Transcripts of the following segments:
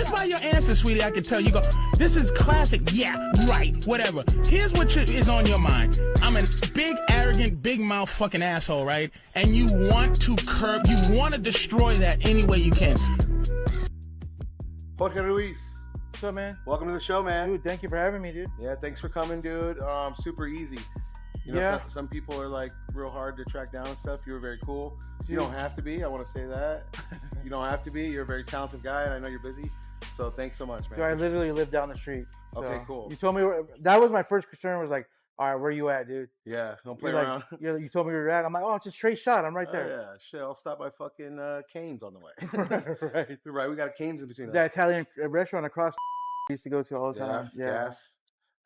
just by your answer, sweetie, I can tell you go, this is classic. Yeah, right, whatever. Here's what is on your mind. I'm a big, arrogant, big mouth fucking asshole, right? And you want to you want to destroy that any way you can. Jorge Ruiz. What's up, man? Welcome to the show, man. Dude, thank you for having me, dude. Yeah, thanks for coming, dude. Super easy. You know, some people are like real hard to track down and stuff. You were very cool. Dude. You don't have to be. I want to say that. You don't have to be. You're a very talented guy, and I know you're busy. So thanks so much, man. Dude, I literally live down the street. So okay, cool. You told me that was my first concern. Was like, all right, where you at, dude? Yeah, don't play around. You told me where you're at. I'm like, oh, it's a straight shot. I'm right there. Yeah, shit. I'll stop by fucking Cane's on the way. Right. Right. We got a Cane's in between us. That Italian restaurant across we used to go to all the time. Yeah. Yes.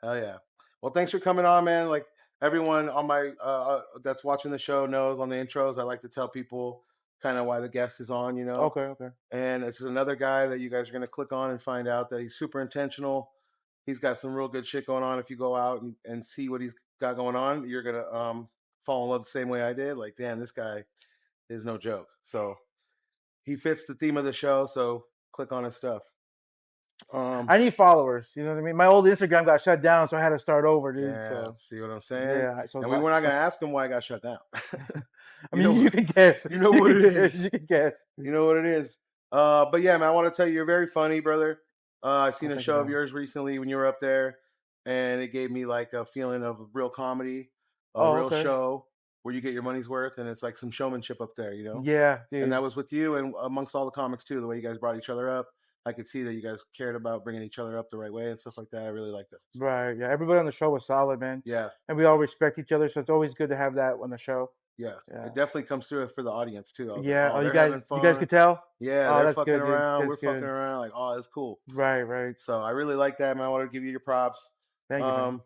Hell yeah. Well, thanks for coming on, man. Like everyone on my that's watching the show knows on the intros, I like to tell people kind of why the guest is on, you know. Okay. And this is another guy that you guys are going to click on and find out that he's super intentional. He's got some real good shit going on. If you go out and see what he's got going on, you're going to fall in love the same way I did. Like, damn, this guy is no joke. So he fits the theme of the show. So click on his stuff. I need followers. You know what I mean? My old Instagram got shut down, so I had to start over, dude. Yeah, so. See what I'm saying? Yeah. So and we were not going to ask him why it got shut down. I mean, you can guess. You know what it is. You can guess. You know what it is. But yeah, man, I want to tell you, you're very funny, brother. I seen a show of yours recently when you were up there, and it gave me like a feeling of real comedy, a real show where you get your money's worth, and it's like some showmanship up there, you know? Yeah, dude. And that was with you and amongst all the comics too, the way you guys brought each other up. I could see that you guys cared about bringing each other up the right way and stuff like that. I really liked it. So. Right. Yeah. Everybody on the show was solid, man. Yeah. And we all respect each other, so it's always good to have that on the show. Yeah. It definitely comes through for the audience too. Yeah. Like, you guys could tell. Yeah. They're fucking around. We're fucking around. Like, oh, it's cool. Right. So I really like that, man. I want to give you your props. Thank you. Man.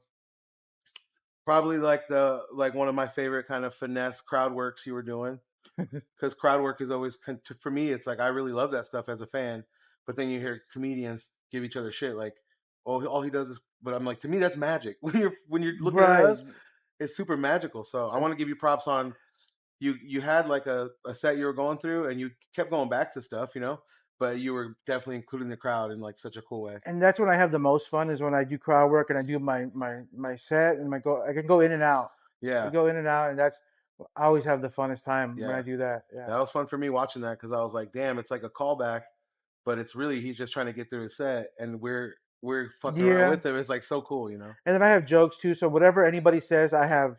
Probably like one of my favorite kind of finesse crowd works you were doing, because crowd work is always for me. It's like I really love that stuff as a fan. But then you hear comedians give each other shit like, "Oh, all he does is." But I'm like, to me, that's magic. When you're looking at us, it's super magical. So I want to give you props on you had like a set you were going through, and you kept going back to stuff, you know. But you were definitely including the crowd in like such a cool way. And that's when I have the most fun, is when I do crowd work and I do my set and I can go in and out. Yeah, I go in and out, and I always have the funnest time when I do that. Yeah, that was fun for me watching that, because I was like, damn, it's like a callback. But it's really, he's just trying to get through his set, and we're fucking around with him. It's like so cool, you know. And then I have jokes too, so whatever anybody says, I have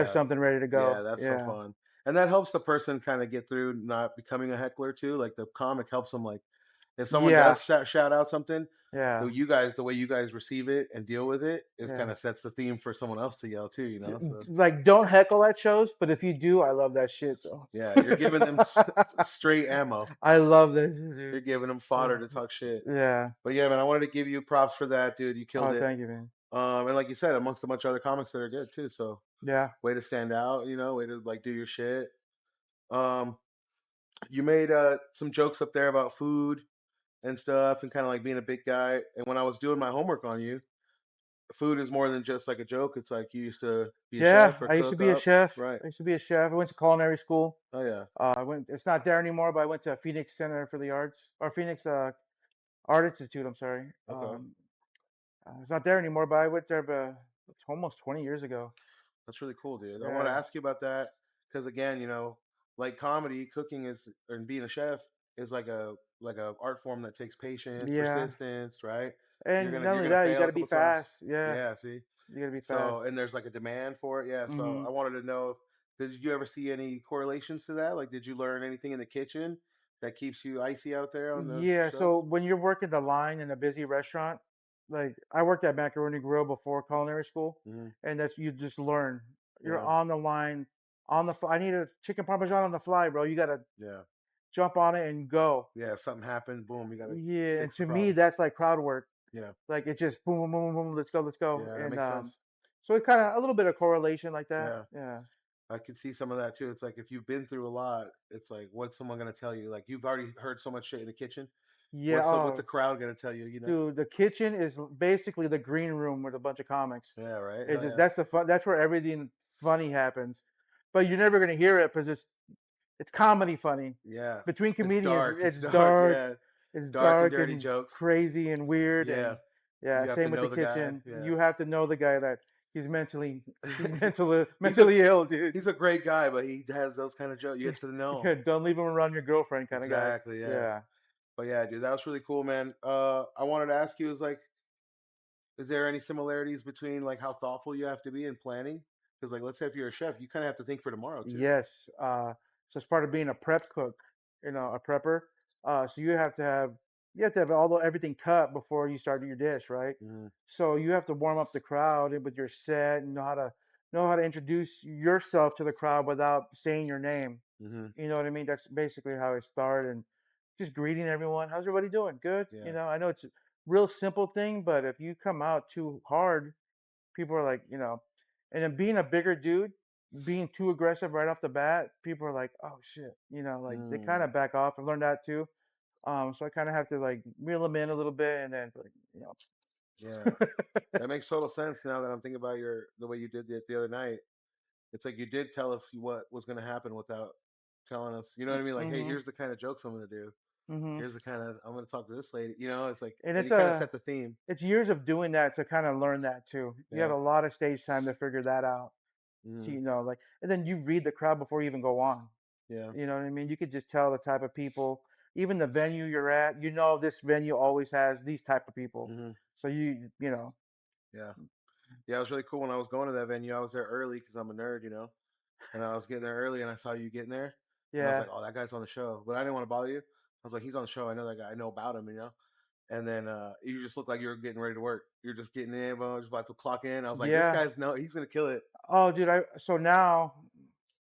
something ready to go. Yeah, that's so fun, and that helps the person kind of get through not becoming a heckler too. Like the comic helps them. Like if someone does shout out something, the way you guys receive it and deal with it is kind of sets the theme for someone else to yell too, you know. So. Like, don't heckle at shows, but if you do, I love that shit though. Yeah, you're giving them straight ammo. I love this, dude. You're giving them fodder to talk shit. Yeah. But yeah, man, I wanted to give you props for that, dude. You killed it. Thank you, man. And like you said, amongst a bunch of other comics that are good too. So yeah, way to stand out, you know, way to like do your shit. You made some jokes up there about food and stuff, and kind of like being a big guy. And when I was doing my homework on you, food is more than just like a joke. It's like you used to be a chef. I used to be a chef. Right. I used to be a chef. I went to culinary school. Oh yeah. It's not there anymore, but I went to Phoenix Center for the Arts, or Phoenix Art Institute. I'm sorry. Okay. It's not there anymore, but I went there almost 20 years ago. That's really cool, dude. I want to ask you about that, because again, you know, like comedy, cooking and being a chef is like a art form that takes patience, persistence, right? And not only that, you got to be fast. Yeah, see, you got to be fast. So, and there's like a demand for it. Yeah. So I wanted to know, did you ever see any correlations to that? Like, did you learn anything in the kitchen that keeps you icy out there on the shows? So when you're working the line in a busy restaurant, like I worked at Macaroni Grill before culinary school, and you just learn. You're on the line, on the fly. I need a chicken parmesan on the fly, bro. You gotta jump on it and go. Yeah, if something happened, boom, you gotta. Yeah, and to me, that's like crowd work. Yeah, like it's just boom, boom, boom, boom. Let's go. Yeah, that makes sense. So it's kind of a little bit of correlation like that. Yeah. I could see some of that too. It's like if you've been through a lot, it's like, what's someone gonna tell you? Like you've already heard so much shit in the kitchen. Yeah. What's the crowd gonna tell you? You know, dude, the kitchen is basically the green room with a bunch of comics. Yeah, right. That's the fun. That's where everything funny happens. But you're never gonna hear it because it's comedy funny. Yeah. Between comedians, it's dark. It's Dark and dark dirty and jokes. crazy and weird, Yeah. and yeah, You have same to with know the the guy. kitchen. Yeah. You have to know the guy that he's mentally He's mentally ill, dude. He's a great guy, but he has those kind of jokes. You get to know him. Yeah, don't leave him around your girlfriend, kind of guy. Exactly. Yeah. Yeah. But yeah, dude, that was really cool, man. I wanted to ask you, is there any similarities between like how thoughtful you have to be in planning? Because like, let's say if you're a chef, you kind of have to think for tomorrow too. Yes. So it's part of being a prep cook, a prepper. So you have to have everything cut before you start your dish, right? Mhm. So you have to warm up the crowd with your set and know how to introduce yourself to the crowd without saying your name. Mhm. You know what I mean? That's basically how it started, and just greeting everyone. How's everybody doing? Good. Yeah. I know it's a real simple thing, but if you come out too hard, people are like, and then being a bigger dude, being too aggressive right off the bat, people are like, oh shit, like they kind Mm. of back off. I've learned that too. So I kind of have to like reel them in a little bit, and then Yeah. That makes total sense now that I'm thinking about the way you did it the other night. It's like you did tell us what was going to happen without telling us. You know what I mean? Like, hey, hmm here's the kind of jokes I'm going to do. hmm Here's the kind of I'm going to talk to this lady. You know, it's like, and and it's you kind of set the theme. it's years of doing that to kind of learn that too. You have Yeah. a lot of stage time to figure that out. So Mm. like, and then you read the crowd before you even go on. Yeah. You know what I mean? You could just tell the type of people, even the venue you're at. This venue always has these type of people. Hmm. So Yeah. Yeah. It was really cool when I was going to that venue. I was there early because I'm a nerd, and I was getting there early and I saw you getting there. And I was yeah, like, oh, that guy's on the show. But I didn't want to bother you. I was like, he's on the show. I know that guy. I know about him. And then you just looked like you were getting ready to work. You're just getting in, but I was about to clock in. I was like, this yeah. guy's he's gonna kill it. Oh, dude. So now,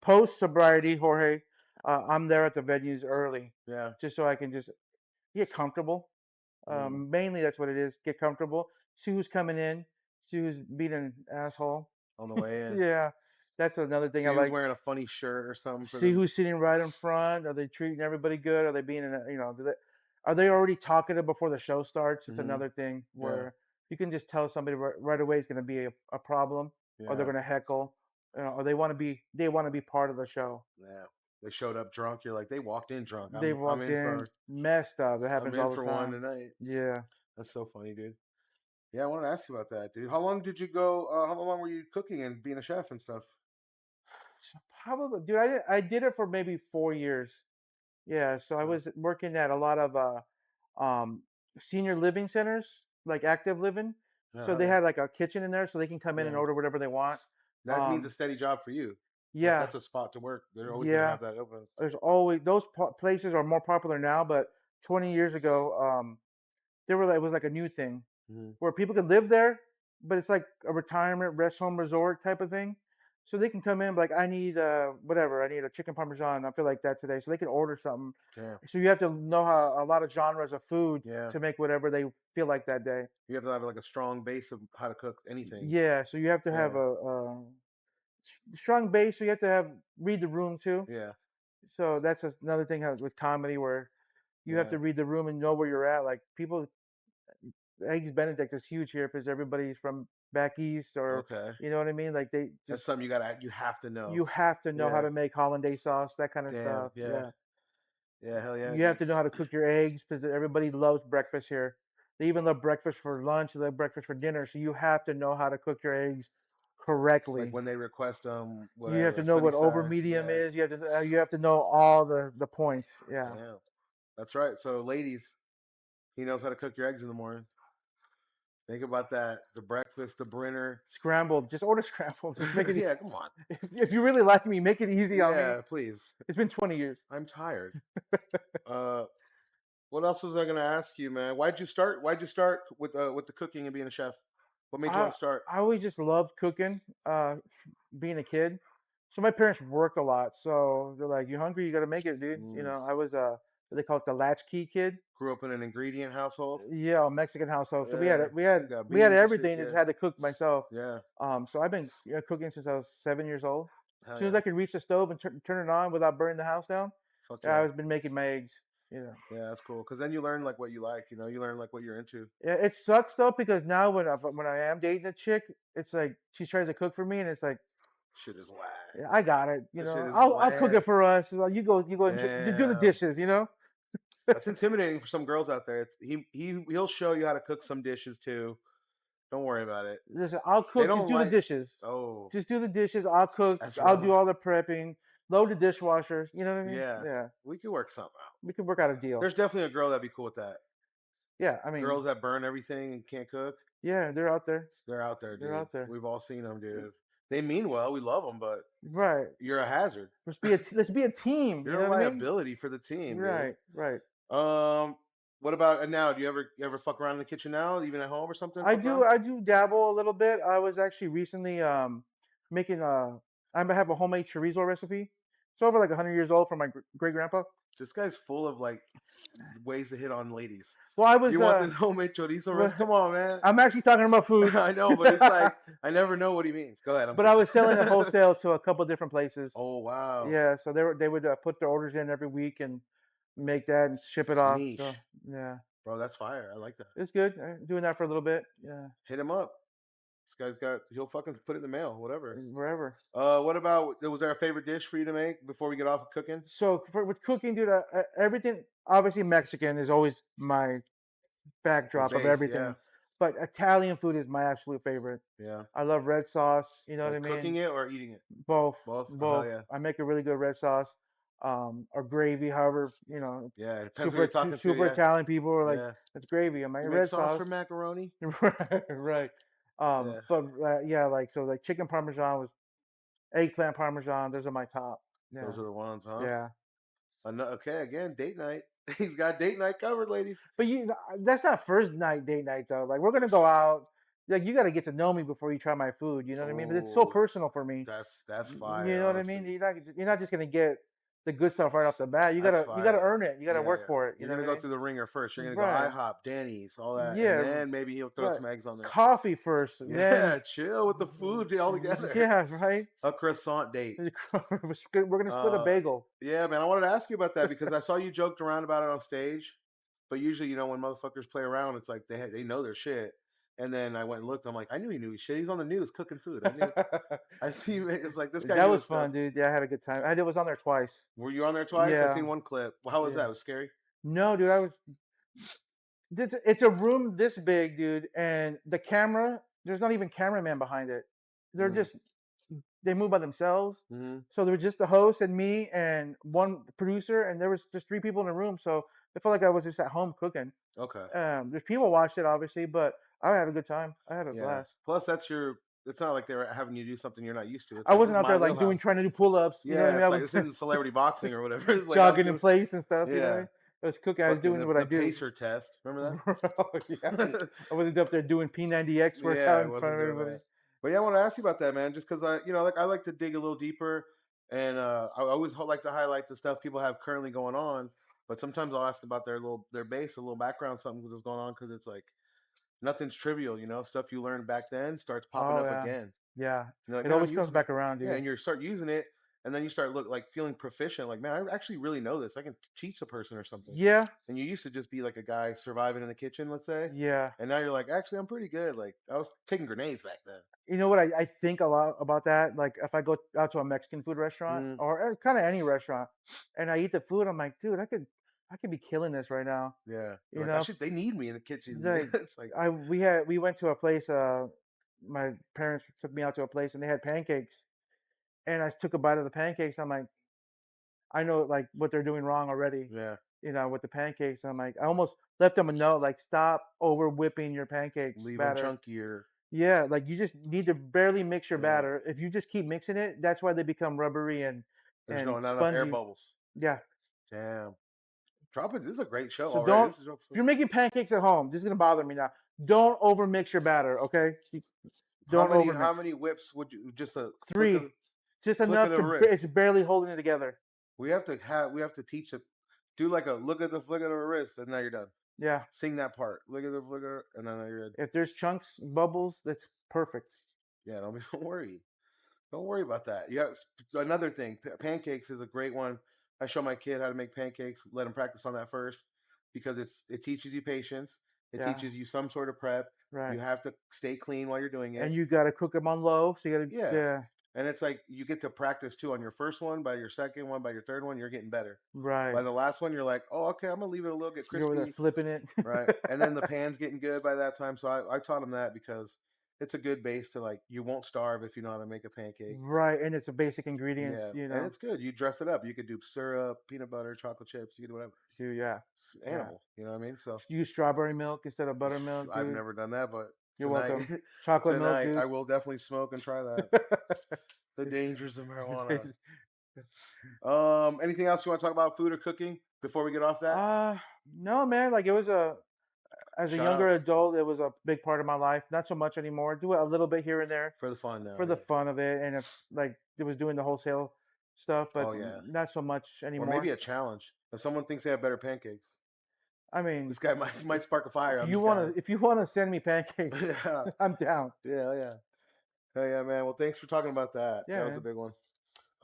post sobriety, Jorge, I'm there at the venues early, Yeah. just so I can just get comfortable. Mm. Mainly that's what it is. Get comfortable. See who's coming in. See who's being an asshole. On the way in. Yeah, that's another thing I See who's like. wearing a funny shirt or something for See them. who's sitting right in front. Are they treating everybody good? Are they being, are they already talkative before the show starts? It's Hmm. another thing Yeah. where you can just tell somebody right away is going to be a problem, or they're Yeah. going to heckle, or they want to be part of the show. Yeah. They showed up drunk. You're like, they walked in drunk. They I'm walked in in for messed up. It I'm happens in all the for one time. tonight. Yeah. That's so funny, dude. Yeah, I wanted to ask you about that, dude. How long did you go? How long were you cooking and being a chef and stuff? So probably, dude. I did it for maybe 4 years. Yeah. So I was working at a lot of um, senior living centers, like active living. So they Yeah. had like a kitchen in there, so they can come in and Yeah. order whatever they want. That means a steady job for you. Like Yeah, that's a spot to work. They're always gonna yeah. have that open. There's always those places are more popular now, but 20 years ago, it was like a new thing Hmm. where people could live there, but it's like a retirement rest home resort type of thing. So they can come in like, I need whatever, I need a chicken parmesan. I feel like that today. So they can order something. Yeah. So you have to know how a lot of genres of food Yeah. to make whatever they feel like that day. You have to have like a strong base of how to cook anything. Yeah, so you have to have Yeah. a strong base. So you have to read the room too. Yeah. So that's another thing with comedy where you have Yeah. to read the room and know where you're at. Like people, eggs Benedict is huge here because everybody's from back east, or Okay. you know what I mean. Like they That's just something you have to know. you have to know how Yeah. to make hollandaise sauce, that kind of Damn. stuff. Yeah. Yeah, Yeah. Hell yeah, you have dude. to know how to cook your eggs because everybody loves breakfast here. They even love breakfast for lunch. They love breakfast for dinner. So you have to know how to cook your eggs Like correctly. when they request You have whatever to a know sunny what over side. medium Yeah. is. You have to know all the points. Yeah. Damn. That's right. So ladies, he knows how to cook your eggs in the morning. Think about that. The breakfast, the Brenner. Scrambled. Just order scrambled. Just make it. Yeah, come on. If you really like me, make it easy on me. Yeah, please. It's been 20 years. I'm tired. uh what else was I gonna ask you, man? Why'd you start with the cooking and being a chef? What made you I want to start? I always just loved cooking. Being a kid. So my parents worked a lot. So they're like, "You hungry? You got to make it, dude." Mm. I was what they call it, the latchkey kid. Grew up in an ingredient household. Yeah, a Mexican household. So we had Yeah. we had You got we had beans and shit. everything. Yeah. Just had to cook myself. Yeah. So I've been cooking since I was 7 years old. As Hell soon as yeah. I could reach the stove and turn it on without burning the house down, Fuck yeah, yeah. I've been making my eggs. Yeah, that's cool. Cause then you learn like what you like, you learn like what you're into. Yeah, it sucks though because now when I am dating a chick, it's like she tries to cook for me, and it's like, Shit is whack. yeah, I got it. This shit is I'll cook bland. it for us. You go and you do the Damn. dishes. That's intimidating for some girls out there. He'll show you how to cook some dishes too. Don't worry about it. Listen, I'll They cook. Just don't do the like. dishes. Oh, Just do the dishes. I'll cook. that's I'll do rough. all the prepping. Load the dishwashers. You know what I mean? Yeah, Yeah. we could work something out. We could work out a deal. There's definitely a girl that'd be cool with that. Yeah. I mean, Girls that burn everything and can't cook, yeah, they're out there. they're out there, They're dude. out there. We've all seen them, dude. They mean well. We love them, but Right. you're a hazard. Let's be a team. You're You a know what I mean? liability for the team, Right. Right. dude. What about now? Do you ever fuck around in the kitchen now, even at home or something? I Fuck do. around? I do dabble a little bit. I was actually recently making a. I have a homemade chorizo recipe. It's over like 100 years old from my great grandpa. This guy's full of like ways to hit on ladies. Well, I was. You want this homemade chorizo recipe? Come on, man. I'm actually talking about food. I know, but it's like I never know what he means. Go ahead. But I was selling it wholesale to a couple different places. Oh wow. Yeah, so they would put their orders in every week and make that and ship it off. Niche. So, yeah, Bro, that's fire. I like that. it's good. Doing that for a little bit. Yeah, Hit him up. This guy's he'll fucking put it in the mail, whatever. wherever. What about, was there a favorite dish for you to make before we get off of cooking? So with cooking, dude, everything obviously Mexican is always my backdrop of base, everything. yeah. But Italian food is my absolute favorite. Yeah. I love red sauce. You know Like what I mean? cooking it or eating it? Both. Both? Both. Yeah. I make a really good red sauce. Or gravy, however, you know. Yeah, it depends who you're talking to. Super Yeah. Italian people are like, Yeah. it's gravy. I'm like, You red make sauce sauce for macaroni? right. Yeah. But yeah, like so, like chicken parmesan was eggplant parmesan. Those are my top. Yeah. Those are the ones, huh? Yeah. Okay, again, date night. He's got date night covered, ladies. But that's not first night date night though. Like we're gonna go out. Like you got to get to know me before you try my food. You know what I mean? But it's so Ooh, personal for me. That's fire. You know what I honestly. mean? You're not just gonna get the good stuff right off the bat. You That's gotta fire. earn it. You gotta Yeah, work yeah. for it. You're know gonna what I go mean? through the ringer first. You're gonna Right. go IHOP, Denny's, all that, Yeah, and then maybe he'll throw right. some eggs on there. Coffee first. Yeah, Then chill with the food all together. yeah, right. A croissant date. We're gonna split a bagel. Yeah, man. I wanted to ask you about that because I saw you joked around about it on stage. But usually, you know, when motherfuckers play around, it's like they know their shit. And then I went and looked. I'm like, I knew he knew his shit. He's on the news cooking food. I see. It's like this guy. That knew was his fun, stuff. dude. Yeah, I had a good time. I was on there twice. Were you on there twice? I Yeah. seen one clip. Well, how was Yeah. that? It was scary. No, dude, I was. It's a room this big, dude, and the camera. There's not even cameraman behind it. They're Mhm. just they move by themselves. Mm-hmm. So there was just the host and me and one producer, and there was just 3 people in the room. So I felt like I was just at home cooking. Okay. There's people watched it, obviously, but I had a good time. I had a Yeah. blast. Plus, it's not like they're having you do something you're not used to. It's I like, wasn't this out is there my like wheelhouse. trying to do pull-ups. Yeah, You know what I mean? it's I like was this isn't celebrity boxing or whatever. It's like jogging in place and stuff. You know what I Yeah. mean? I was cooking. I was doing what I do. Pacer test. Remember Oh, yeah. that? I wasn't up there doing P90X Yeah, workout I in wasn't front of doing everybody. that. But yeah, I want to ask you about that, man. Just because I like to dig a little deeper, and I always like to highlight the stuff people have currently going on. But sometimes I'll ask about their base, a little background, something that's going on, because it's like nothing's trivial, you know. Stuff you learned back then starts popping Oh, up yeah. again. Yeah. You're like, It "Man, I'm always comes using it." back around, dude. Yeah, and you start using it, and then you start feeling proficient. Like, man, I actually really know this. I can teach a person or something. Yeah. And you used to just be like a guy surviving in the kitchen, let's say. Yeah. And now you're like, actually, I'm pretty good. Like, I was taking grenades back then. You know what I think a lot about that? Like if I go out to a Mexican food restaurant or kind of any restaurant and I eat the food, I'm like, dude, I could be killing this right now. Yeah. You Like, know? they need me in the kitchen. Like, It's like, we went to a place, my parents took me out to a place and they had pancakes and I took a bite of the pancakes. I'm like, I know like what they're doing wrong already. yeah, You know, with the pancakes. I'm like, I almost left them a note like, stop over whipping your pancakes leave them batter. chunkier. Yeah, like you just need to barely mix your Yeah. batter. If you just keep mixing it, that's why they become rubbery and There's and not enough air spongy. bubbles. Yeah. Damn. Drop it. This is a great show So already. don't. This is If you're making pancakes at home, this is gonna bother me now. Don't over mix your batter, okay? Don't over how mix. many whips would you just a 3, just flick enough of the to. wrist. It's barely holding it together. we have to teach it. Do like a look at the flick of the wrist, and now you're done. Yeah. Sing that part. Look at the flicker, and then you're good. If there's chunks, bubbles, that's perfect. Yeah, don't worry. Don't worry about that. Yeah, another thing. Pancakes is a great one. I show my kid how to make pancakes. Let him practice on that first, because it teaches you patience. It Yeah. teaches you some sort of prep. Right. You have to stay clean while you're doing it. And you gotta cook them on low, so you gotta. Yeah. Yeah. And it's like you get to practice too on your first one, by your second one, by your third one, you're getting better. Right. By the last one, you're like, oh, okay, I'm gonna leave it a little get You're over there crispy, flipping it. right? And then the pan's getting good by that time. So I taught him that because it's a good base to like you won't starve if you know how to make a pancake. Right, and it's a basic ingredients, Yeah, you and know. it's good. You dress it up. You could do syrup, peanut butter, chocolate chips. You can do whatever. Dude, yeah. It's Yeah. animal. You know what I mean? So Use strawberry milk instead of buttermilk, I've dude. never done that, but You're tonight, welcome. Chocolate milk, tonight dude. I will definitely smoke and try that. The dangers of marijuana. Anything else you want to talk about food or cooking before we get off that? No, man. Like it was as a Shout younger out adult, it was a big part of my life. Not so much anymore. Do it a little bit here and there for the fun now. for the fun of it, and if like it was doing the wholesale stuff, but Oh yeah. not so much Or anymore. maybe a challenge. If someone thinks they have better pancakes, I mean, this guy might spark a fire. if you want to send me pancakes, Yeah, I'm down. yeah. Hell yeah, man. Well, thanks for talking about that. Yeah, That was a man. big one.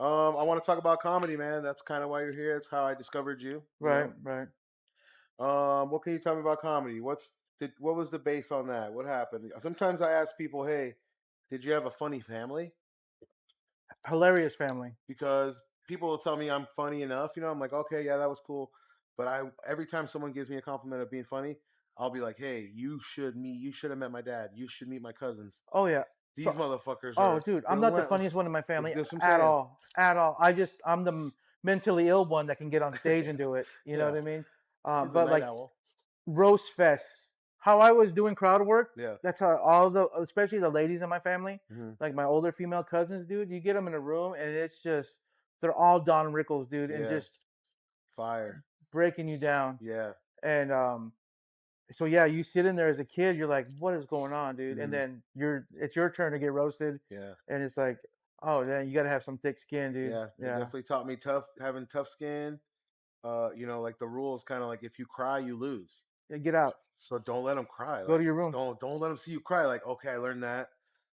I want to talk about comedy, man. That's kind of why you're here. It's how I discovered you. Right, right. What can you tell me about comedy? What was the base on that? What happened? Sometimes I ask people, "Hey, did you have a funny family?" Hilarious family. Because people will tell me I'm funny enough. You know, I'm like, okay, yeah, that was cool. But every time someone gives me a compliment of being funny, I'll be like, hey, you should have met my dad. You should meet my cousins. Oh yeah. These motherfuckers Oh, are dude, I'm not the relentless. funniest one in my family That's what I'm at saying. all. At all. I'm the mentally ill one that can get on stage and do it. You know Yeah. what I mean? He's a But night like owl. roast fest, how I was doing crowd work, Yeah. that's how especially the ladies in my family, like my older female cousins, dude, you get them in a room and it's just, they're all Don Rickles, dude, and Yeah. just Fire. breaking you down. Yeah. And so yeah, you sit in there as a kid, you're like, what is going on, dude? And Mhm. then it's your turn to get roasted. Yeah. And it's like, oh, then you got to have some thick skin, dude. Yeah. It definitely taught me having tough skin. You know, like the rule is kind of like if you cry, you lose. Yeah, get out. So don't let them cry. Go to your room. Don't let them see you cry. Like, okay, I learned that,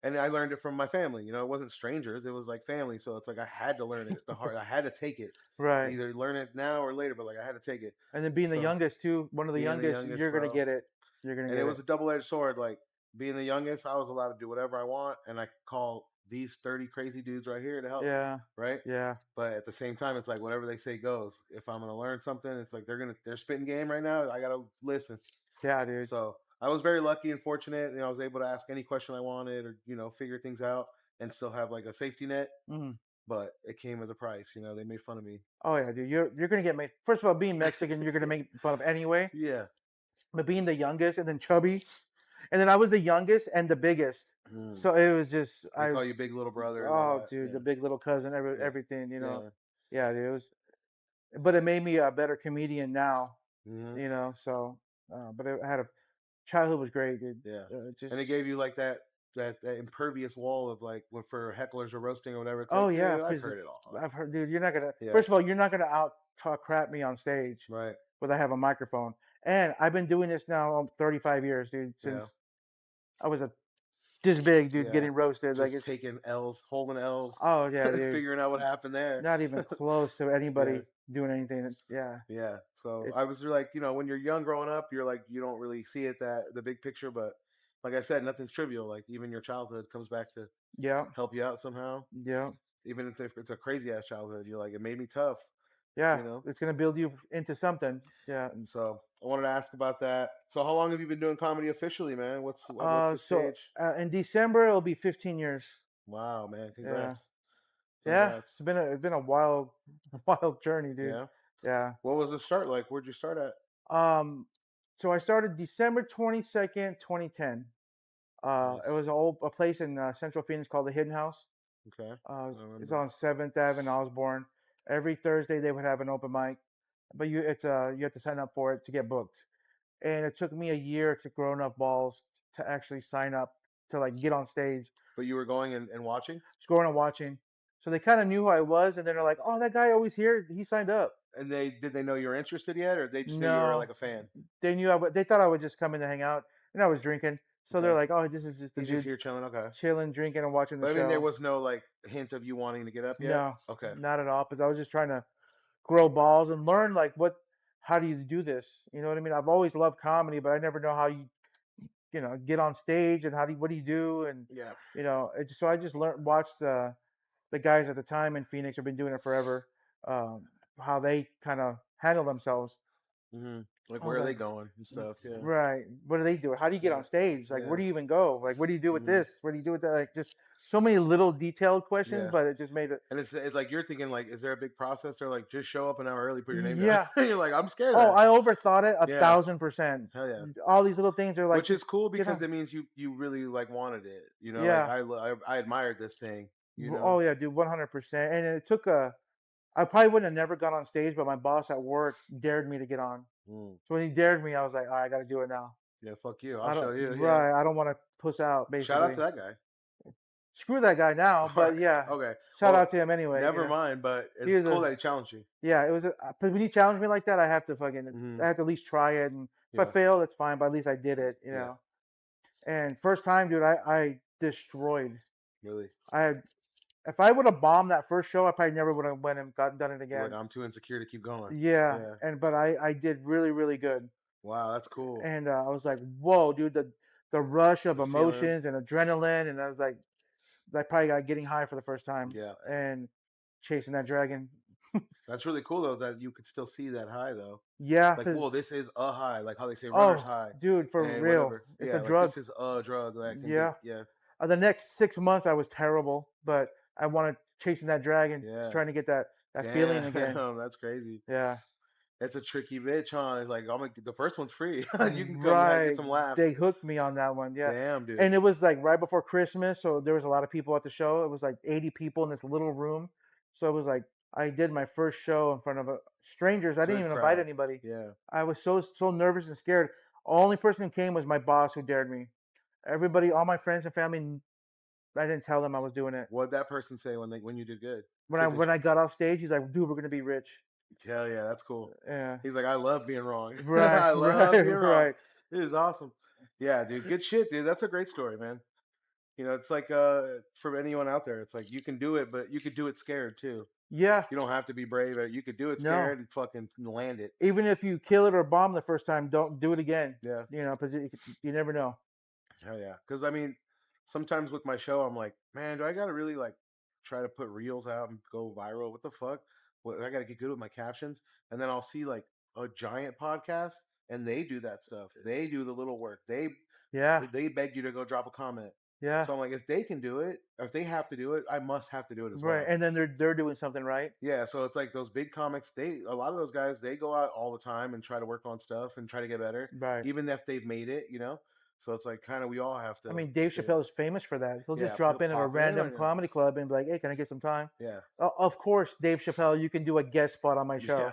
and I learned it from my family. You know, it wasn't strangers; it was like family. So it's like I had to learn it the hard. I had to take it. Right. Either learn it now or later, but like I had to take it. And then being the youngest too, one of the youngest, you're gonna get it. You're gonna get it. And it was a double-edged sword. Like being the youngest, I was allowed to do whatever I want, and I could call these 30 crazy dudes right here to help. Yeah. Right. Yeah. But at the same time, it's like whatever they say goes. If I'm gonna learn something, it's like they're spitting game right now. I gotta listen. Yeah, dude. So I was very lucky and fortunate. You know, I was able to ask any question I wanted, or figure things out, and still have like a safety net. Mm-hmm. But it came with a price. You know, they made fun of me. Oh yeah, dude. You're gonna get made. First of all, being Mexican, you're gonna make fun of anyway. Yeah. But being the youngest and then chubby, and then I was the youngest and the biggest, so it was just I call you big little brother. Oh, dude, the big little cousin, everything. Yeah. Yeah, dude. It was, but it made me a better comedian now. Mm-hmm. So, but I had childhood was great, dude. Yeah. And it gave you like that impervious wall of like when for hecklers or roasting or whatever. It's like, yeah, I've heard it all. I've heard, dude. You're not gonna. First of all, you're not gonna out talk crap me on stage, right? Without I have a microphone. And I've been doing this now 35 years, dude. Since I was this big, dude, getting roasted. Just like taking L's, holding L's. Oh yeah, dude. Figuring out what happened there. Not even close to anybody doing anything. Yeah. So I was like, when you're young growing up, you're like, you don't really see it the big picture, but like I said, nothing's trivial. Like even your childhood comes back to help you out somehow. Yeah. Even if it's a crazy ass childhood, you're like, it made me tough. Yeah. It's gonna build you into something. Yeah. And so I wanted to ask about that. So how long have you been doing comedy officially, man? What's the stage? In December it'll be 15 years. Wow, man! Congrats. Yeah. It's been a wild journey, dude. Yeah. What was the start like? Where'd you start at? So I started December 22nd, 2010. Nice. It was a place in Central Phoenix called the Hidden House. Okay. It's on 7th Ave in Osborne. Every Thursday they would have an open mic, but you have to sign up for it to get booked. And it took me a year to grow enough balls to actually sign up to like get on stage. But you were going and watching? Just going and watching. So they kind of knew who I was, and then they're like, "Oh, that guy always here. He signed up." And did they know you were interested yet, or they just knew you were like a fan? They knew they thought I would just come in to hang out, and I was drinking. So they're like, "Oh, this is just the dude just here chilling, chilling, drinking, and watching the show." I mean, there was no like hint of you wanting to get up yet. No, okay, not at all. Because I was just trying to grow balls and learn like how do you do this? You know what I mean? I've always loved comedy, but I never know how you get on stage and what do you do? And so I just watched the guys at the time in Phoenix have been doing it forever. How they kind of handle themselves. Like I where was are they like, going and stuff? Yeah, right. What do they do? How do you get on stage? Like, where do you even go? Like, what do you do with this? What do you do with that? Like, just so many little detailed questions, but it just made it. And it's like you're thinking like, is there a big process? They're like, just show up an hour early, put your name down. Yeah. You're like, I'm scared of Oh, that. I overthought it 1,000%. Hell yeah. All these little things are like, which is just cool get because on. it means you really like wanted it. You know, Yeah. like I admired this thing. You know, Oh yeah, dude, 100%. And it took a. I probably wouldn't have never got on stage, but my boss at work dared me to get on. So when he dared me, I was like, all right, I got to do it now. yeah, fuck you. I I'll show don't. you. Yeah, Right. I don't want to puss out. shout out Basically, to that guy. screw that guy now. All But right, yeah, okay. shout Well, out to him anyway. never mind, but He it's was cool a. that he challenged you. Yeah, it was. But when you challenge me like that, I have to fucking. I have to at least try it. And if I fail, that's fine. But at least I did it. You know. And first time, dude, I destroyed. Really. If I would have bombed that first show, I probably never would have went and done it again. Like I'm too insecure to keep going. Yeah. But I did really, really good. Wow, that's cool. And I was like, whoa, dude, the rush of emotions and adrenaline, and I was like, I probably got getting high for the first time. Yeah. And chasing that dragon. That's really cool though that you could still see that high though. Yeah. Like, whoa, this is a high. Like how they say runner's high. Dude, for real. Whatever. It's a like, drug. This is a drug. That can yeah. The next 6 months I was terrible, but I wanted chasing that dragon, trying to get that feeling again. That's crazy. Yeah. It's a tricky bitch, huh? It's like the first one's free. You can come and get some laughs. They hooked me on that one. Yeah. Damn, dude. And it was like right before Christmas, so there was a lot of people at the show. It was like 80 people in this little room. So it was like I did my first show in front of strangers. I didn't even invite anybody. Yeah. I was so nervous and scared. Only person who came was my boss who dared me. Everybody, all my friends and family, I didn't tell them I was doing it. What'd that person say when you did good? When I got off stage, he's like, "Dude, we're gonna be rich." Hell yeah, that's cool. Yeah. He's like, I love being wrong. Right. I love being wrong. Right. It is awesome. Yeah, dude. Good shit, dude. That's a great story, man. You know, it's like for anyone out there, it's like you can do it, but you could do it scared too. Yeah. You don't have to be brave. You could do it scared and fucking land it. Even if you kill it or bomb the first time, don't do it again. Yeah. You know, because you never know. Hell yeah. Because I mean, sometimes with my show, I'm like, man, do I gotta really like try to put reels out and go viral? What the fuck? What, I gotta get good with my captions. And then I'll see like a giant podcast and they do that stuff. They do the little work. They beg you to go drop a comment. Yeah. So I'm like, if they can do it, if they have to do it, I must have to do it as well. Right. And then they're doing something right. Yeah. So it's like those big comics, a lot of those guys, they go out all the time and try to work on stuff and try to get better. Right. Even if they've made it, you know? So it's like kind of we all have to. I mean, Dave Chappelle is famous for that. He'll just drop in at a random comedy club and be like, "Hey, can I get some time?" Yeah. Of course, Dave Chappelle, you can do a guest spot on my show.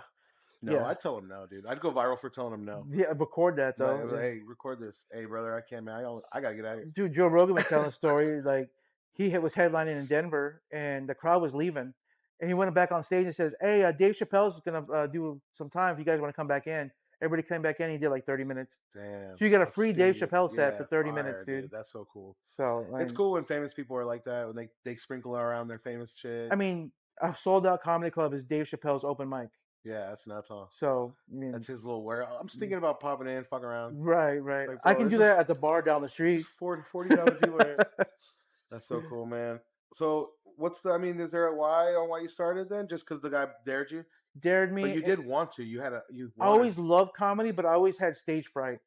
Yeah. No, I'd tell him no, dude. I'd go viral for telling him no. Yeah, record that though. Like, hey, record this. Hey, brother, I can't, man. I gotta get out of here. Dude, Joe Rogan was telling a story. Like he was headlining in Denver, and the crowd was leaving, and he went back on stage and says, "Hey, Dave Chappelle's gonna do some time. If you guys want to come back in." Everybody came back in. He did like 30 minutes. Damn. So you got a free Dave Chappelle set for 30 minutes, dude. That's so cool. So it's cool when famous people are like that, when they sprinkle around their famous shit. I mean, a sold out comedy club is Dave Chappelle's open mic. Yeah, that's nuts, huh? So I mean, that's his little wear. I'm just thinking about popping in, fucking around. Right. Like, I can do that at the bar down the street. 40,000 people there. That's so cool, man. So is there a why on why you started then? Just because the guy dared you? Dared me. But you did want to. I always loved comedy, but I always had stage fright.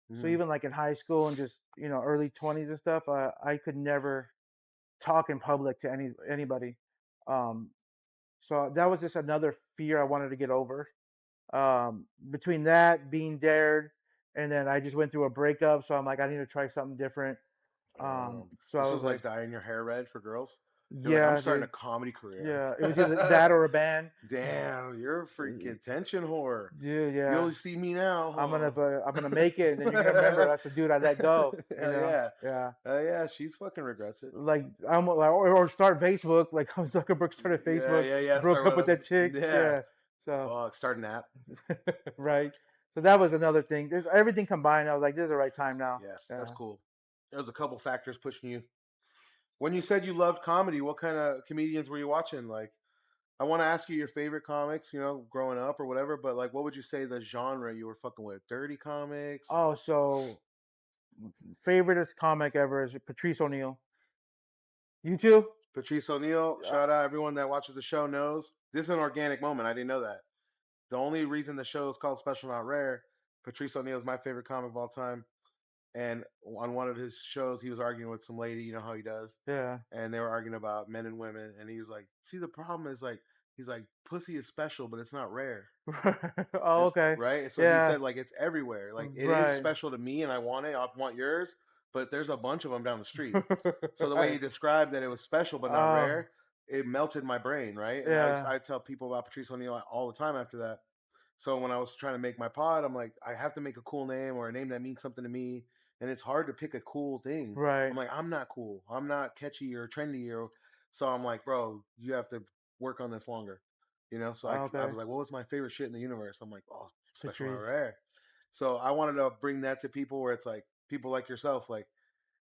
Mm-hmm. So even like in high school and just, early 20s and stuff, I could never talk in public to anybody. So that was just another fear I wanted to get over. Between that, being dared, and then I just went through a breakup, so I'm like, I need to try something different. So this was like dyeing your hair red for girls? You're I'm starting a comedy career. Yeah, it was either that or a band. Damn, you're a freaking attention whore, dude. Yeah, you'll see me now. Huh? I'm gonna make it, and then you're gonna remember that's the dude I let go. Yeah. She's fucking regrets it. Like I'm like, or start Facebook. Like how Zuckerberg started Facebook. Yeah. Broke up with that chick. Yeah. So start an app. Right. So that was another thing. There's everything combined. I was like, this is the right time now. Yeah, that's cool. There's a couple factors pushing you. When you said you loved comedy, what kind of comedians were you watching? Like, I want to ask you your favorite comics, growing up or whatever, but like, what would you say the genre you were fucking with? Dirty comics? Oh, so favoriteest comic ever is Patrice O'Neal. You too? Patrice O'Neal, shout out everyone that watches the show knows this is an organic moment. I didn't know that. The only reason the show is called Special Not Rare, Patrice O'Neal is my favorite comic of all time. And on one of his shows, he was arguing with some lady, you know how he does. Yeah. And they were arguing about men and women. And he was like, see, the problem is like, he's like, pussy is special, but it's not rare. Oh, okay. Right? So Yeah. he said, like, it's everywhere. Like, it Right. is special to me and I want it. I want yours, but there's a bunch of them down the street. So the way he Right. described that it was special but not rare, it melted my brain, right? And Yeah. I tell people about Patrice O'Neal all the time after that. So when I was trying to make my pod, I'm like, I have to make a cool name or a name that means something to me. And it's hard to pick a cool thing. Right. I'm like, I'm not cool. I'm not catchy or trendy. So I'm like, bro, you have to work on this longer. You know? So I was like, what was my favorite shit in the universe? I'm like, oh, Special Not Rare. So I wanted to bring that to people where it's like, people like yourself, like,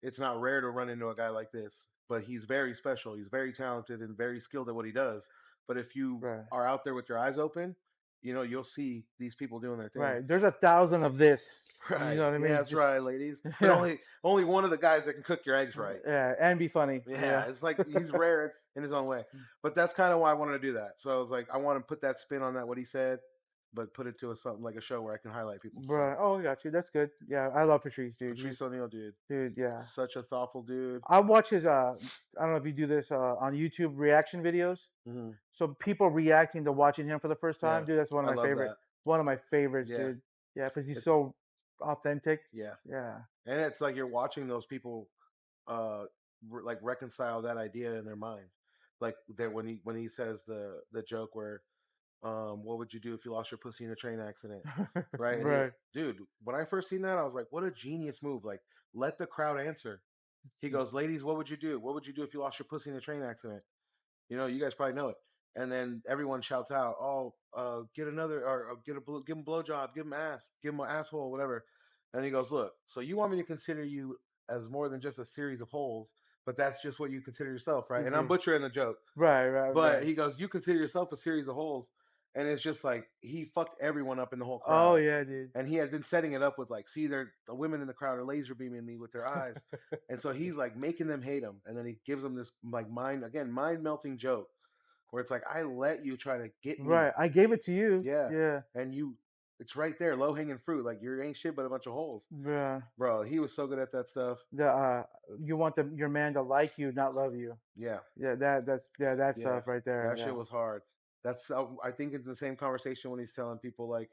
it's not rare to run into a guy like this, but he's very special. He's very talented and very skilled at what he does. But if you are out there with your eyes open, you know, you'll see these people doing their thing. Right. There's 1,000 of this. Right. You know what I mean? Yeah, that's right, ladies. But only one of the guys that can cook your eggs right. Yeah, and be funny. Yeah, it's like he's rare in his own way. But that's kind of why I wanted to do that. So I was like, I want to put that spin on that, what he said, but put it to something like a show where I can highlight people. Right. Oh, I got you. That's good. Yeah, I love Patrice, dude. Patrice O'Neal, dude. Dude, yeah. Such a thoughtful dude. I watch his I don't know if you do this on YouTube reaction videos. Mm-hmm. So people reacting to watching him for the first time, dude. That's one of my favorite. One of my favorites, dude. Yeah, because he's so authentic. Yeah. Yeah. And it's like you're watching those people like reconcile that idea in their mind. Like that when he says the joke where what would you do if you lost your pussy in a train accident? Right? Right. Dude, when I first seen that, I was like, what a genius move. Like, let the crowd answer. He goes, ladies, what would you do? What would you do if you lost your pussy in a train accident? You know, you guys probably know it. And then everyone shouts out, "Oh, get another, or give him a blowjob, give him ass, give him an asshole, whatever." And he goes, "Look, so you want me to consider you as more than just a series of holes, but that's just what you consider yourself, right?" Mm-hmm. And I'm butchering the joke, right. But he goes, "You consider yourself a series of holes," and it's just like he fucked everyone up in the whole crowd. Oh yeah, dude. And he had been setting it up with like, see, the women in the crowd are laser beaming me with their eyes, and so he's like making them hate him, and then he gives them this like mind melting joke. Where it's like, I let you try to get me. Right. I gave it to you. Yeah. Yeah. And it's right there, low hanging fruit. Like, you ain't shit but a bunch of holes. Yeah. Bro, he was so good at that stuff. You want your man to like you, not love you. Yeah. Yeah. That stuff right there. That shit was hard. That's I think it's the same conversation when he's telling people like,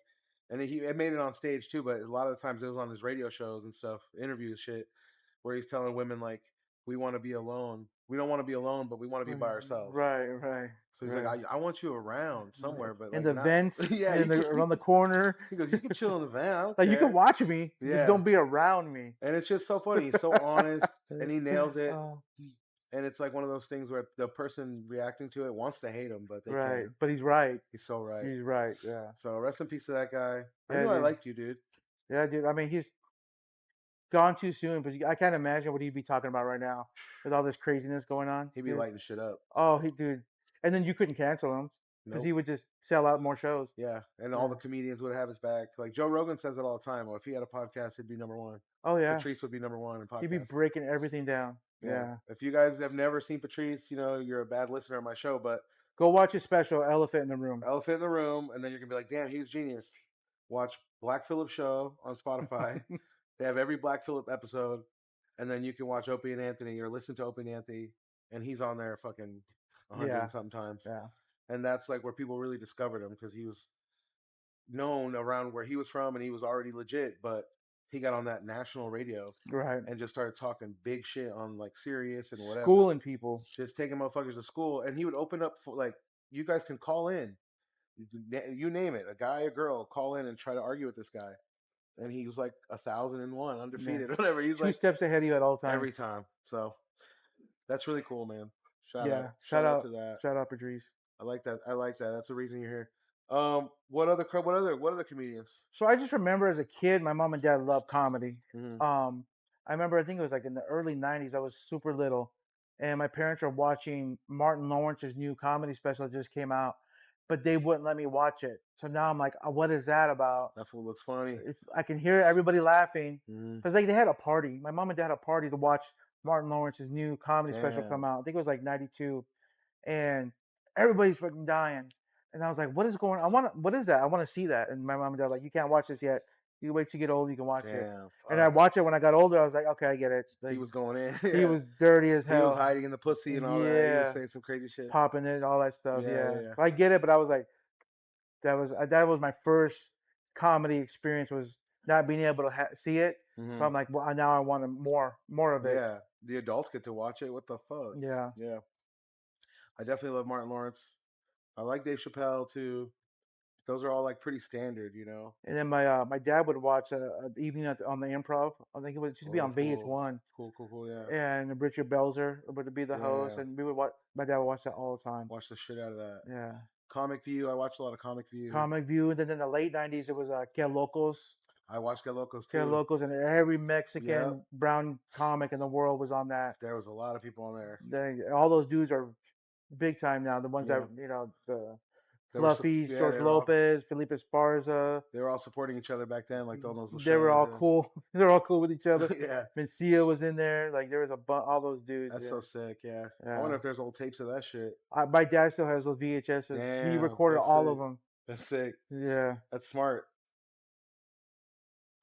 and it made it on stage too, but a lot of the times it was on his radio shows and stuff, interviews, shit, where he's telling women like, we want to be alone. We don't want to be alone, but we want to be by ourselves. Right. So he's like, I want you around somewhere, but in like the vents, around the corner. He goes, you can chill in the van. I don't like care. you can watch me, just don't be around me. And it's just so funny. He's so honest, and he nails it. And it's like one of those things where the person reacting to it wants to hate him, but they can't. But he's right. He's so right. He's right. Yeah. So rest in peace to that guy. I knew I liked you, dude. Yeah, dude. I mean, he's gone too soon, but I can't imagine what he'd be talking about right now with all this craziness going on. He'd be lighting shit up. Oh, dude. And then you couldn't cancel him because he would just sell out more shows. Yeah, and all the comedians would have his back. Like Joe Rogan says it all the time. Well, if he had a podcast, he'd be number one. Oh yeah, Patrice would be number one in podcasts. He'd be breaking everything down. Yeah. If you guys have never seen Patrice, you know you're a bad listener of my show, but go watch his special, Elephant in the Room. Elephant in the Room, and then you're gonna be like, damn, he's genius. Watch Black Phillip Show on Spotify. They have every Black Phillip episode, and then you can watch Opie and Anthony or listen to Opie and Anthony, and he's on there fucking 100 sometimes. Yeah. And that's like where people really discovered him because he was known around where he was from and he was already legit, but he got on that national radio, right, and just started talking big shit on like Sirius and whatever, schooling people, just taking motherfuckers to school. And he would open up for like, you guys can call in, you name it, a guy, a girl, call in and try to argue with this guy. And he was like 1,001 undefeated, whatever. He's two like steps ahead of you at all times, every time. So that's really cool, man. Shout out to that. Shout out Patrice. I like that. That's the reason you're here. What other comedians? So I just remember as a kid, my mom and dad loved comedy. Mm-hmm. I remember, I think it was like in the early 90s. I was super little, and my parents were watching Martin Lawrence's new comedy special that just came out, but they wouldn't let me watch it. So now I'm like, what is that about? That fool looks funny. I can hear everybody laughing because like they had a party. My mom and dad had a party to watch Martin Lawrence's new comedy special Damn. come out. I think it was like '92, and everybody's fucking dying. And I was like, "What is going? What is that? I want to see that." And my mom and dad were like, "You can't watch this yet. You wait till you get old, you can watch it." Damn. And I watched it when I got older. I was like, "Okay, I get it." He Like, was going in. he Yeah. was dirty as He was hell, hiding in the pussy and all that. He was yeah, saying some crazy shit. popping it, all that stuff. Yeah, Yeah, yeah. I get it, but I was like, that was my first comedy experience, was not being able to see it. Mhm. So I'm like, well, now I want more of it. Yeah. The adults get to watch it. What the fuck? Yeah. Yeah. I definitely love Martin Lawrence. I like Dave Chappelle too. Those are all like pretty standard, you know. And then my dad would watch an evening on the Improv. I think it was just be on VH1. Cool, yeah. And Richard Belzer would be the host, Yeah. and we would watch. My dad would watch that all the time. Watch the shit out of that. Yeah. Comic View. I watched a lot of Comic View. Comic View, and then in the late '90s, it was Que Locos. I watched Que Locos too. Que Locos, and every Mexican brown comic in the world was on that. There was a lot of people on there. All those dudes are big time now. The ones that the Fluffies, George Lopez, Felipe Esparza. They were all supporting each other back then, like on those. They were all cool. They were all cool with each other. Yeah. Mencia was in there. Like there was all those dudes. That's so sick. Yeah. I wonder if there's old tapes of that shit. My dad still has those VHSs. Damn, he recorded all of them. That's sick. Yeah. That's smart.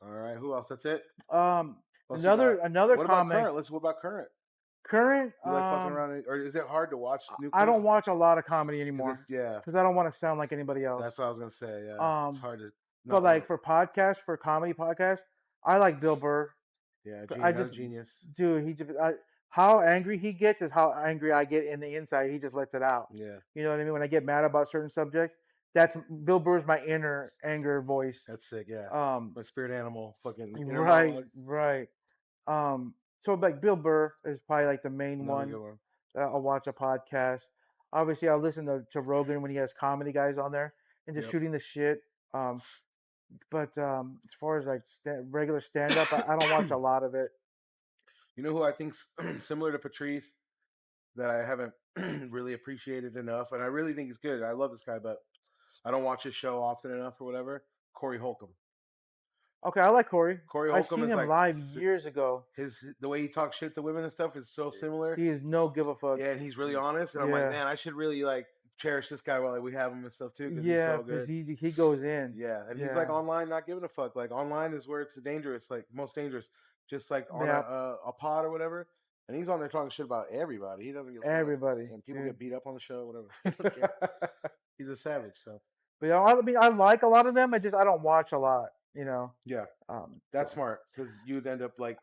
All right. Who else? That's it. Another what comic. About current? What about current? Current. You like fucking around, or is it hard to watch new? I don't watch a lot of comedy anymore. Yeah. Because I don't want to sound like anybody else. That's what I was gonna say. Yeah. It's hard to. But like for comedy podcasts, I like Bill Burr. Yeah, genius. Dude, how angry he gets is how angry I get in the inside. He just lets it out. Yeah. You know what I mean? When I get mad about certain subjects, that's Bill Burr's my inner anger voice. That's sick. Yeah. My spirit animal, fucking. Right. So like Bill Burr is probably like the main one. I'll watch a podcast. Obviously, I'll listen to Rogan when he has comedy guys on there and just shooting the shit. But as far as like regular stand up, I don't watch a lot of it. You know who I think's similar to Patrice that I haven't really appreciated enough, and I really think he's good. I love this guy, but I don't watch his show often enough or whatever. Corey Holcomb. Okay, I like Corey. Corey Holcomb I seen him live years ago. The way he talks shit to women and stuff is so similar. He is no give a fuck. Yeah, and he's really honest. And I'm like, man, I should really like cherish this guy while we have him and stuff too. Because he's so good. He goes in. Yeah, and he's like online, not giving a fuck. Like online is where it's dangerous, like most dangerous. Just like on a pod or whatever. And he's on there talking shit about everybody. He doesn't give a everybody. And people get beat up on the show, whatever. He's a savage. So. But yeah, I mean, I like a lot of them. I don't watch a lot. You know. Yeah. That's smart because you'd end up like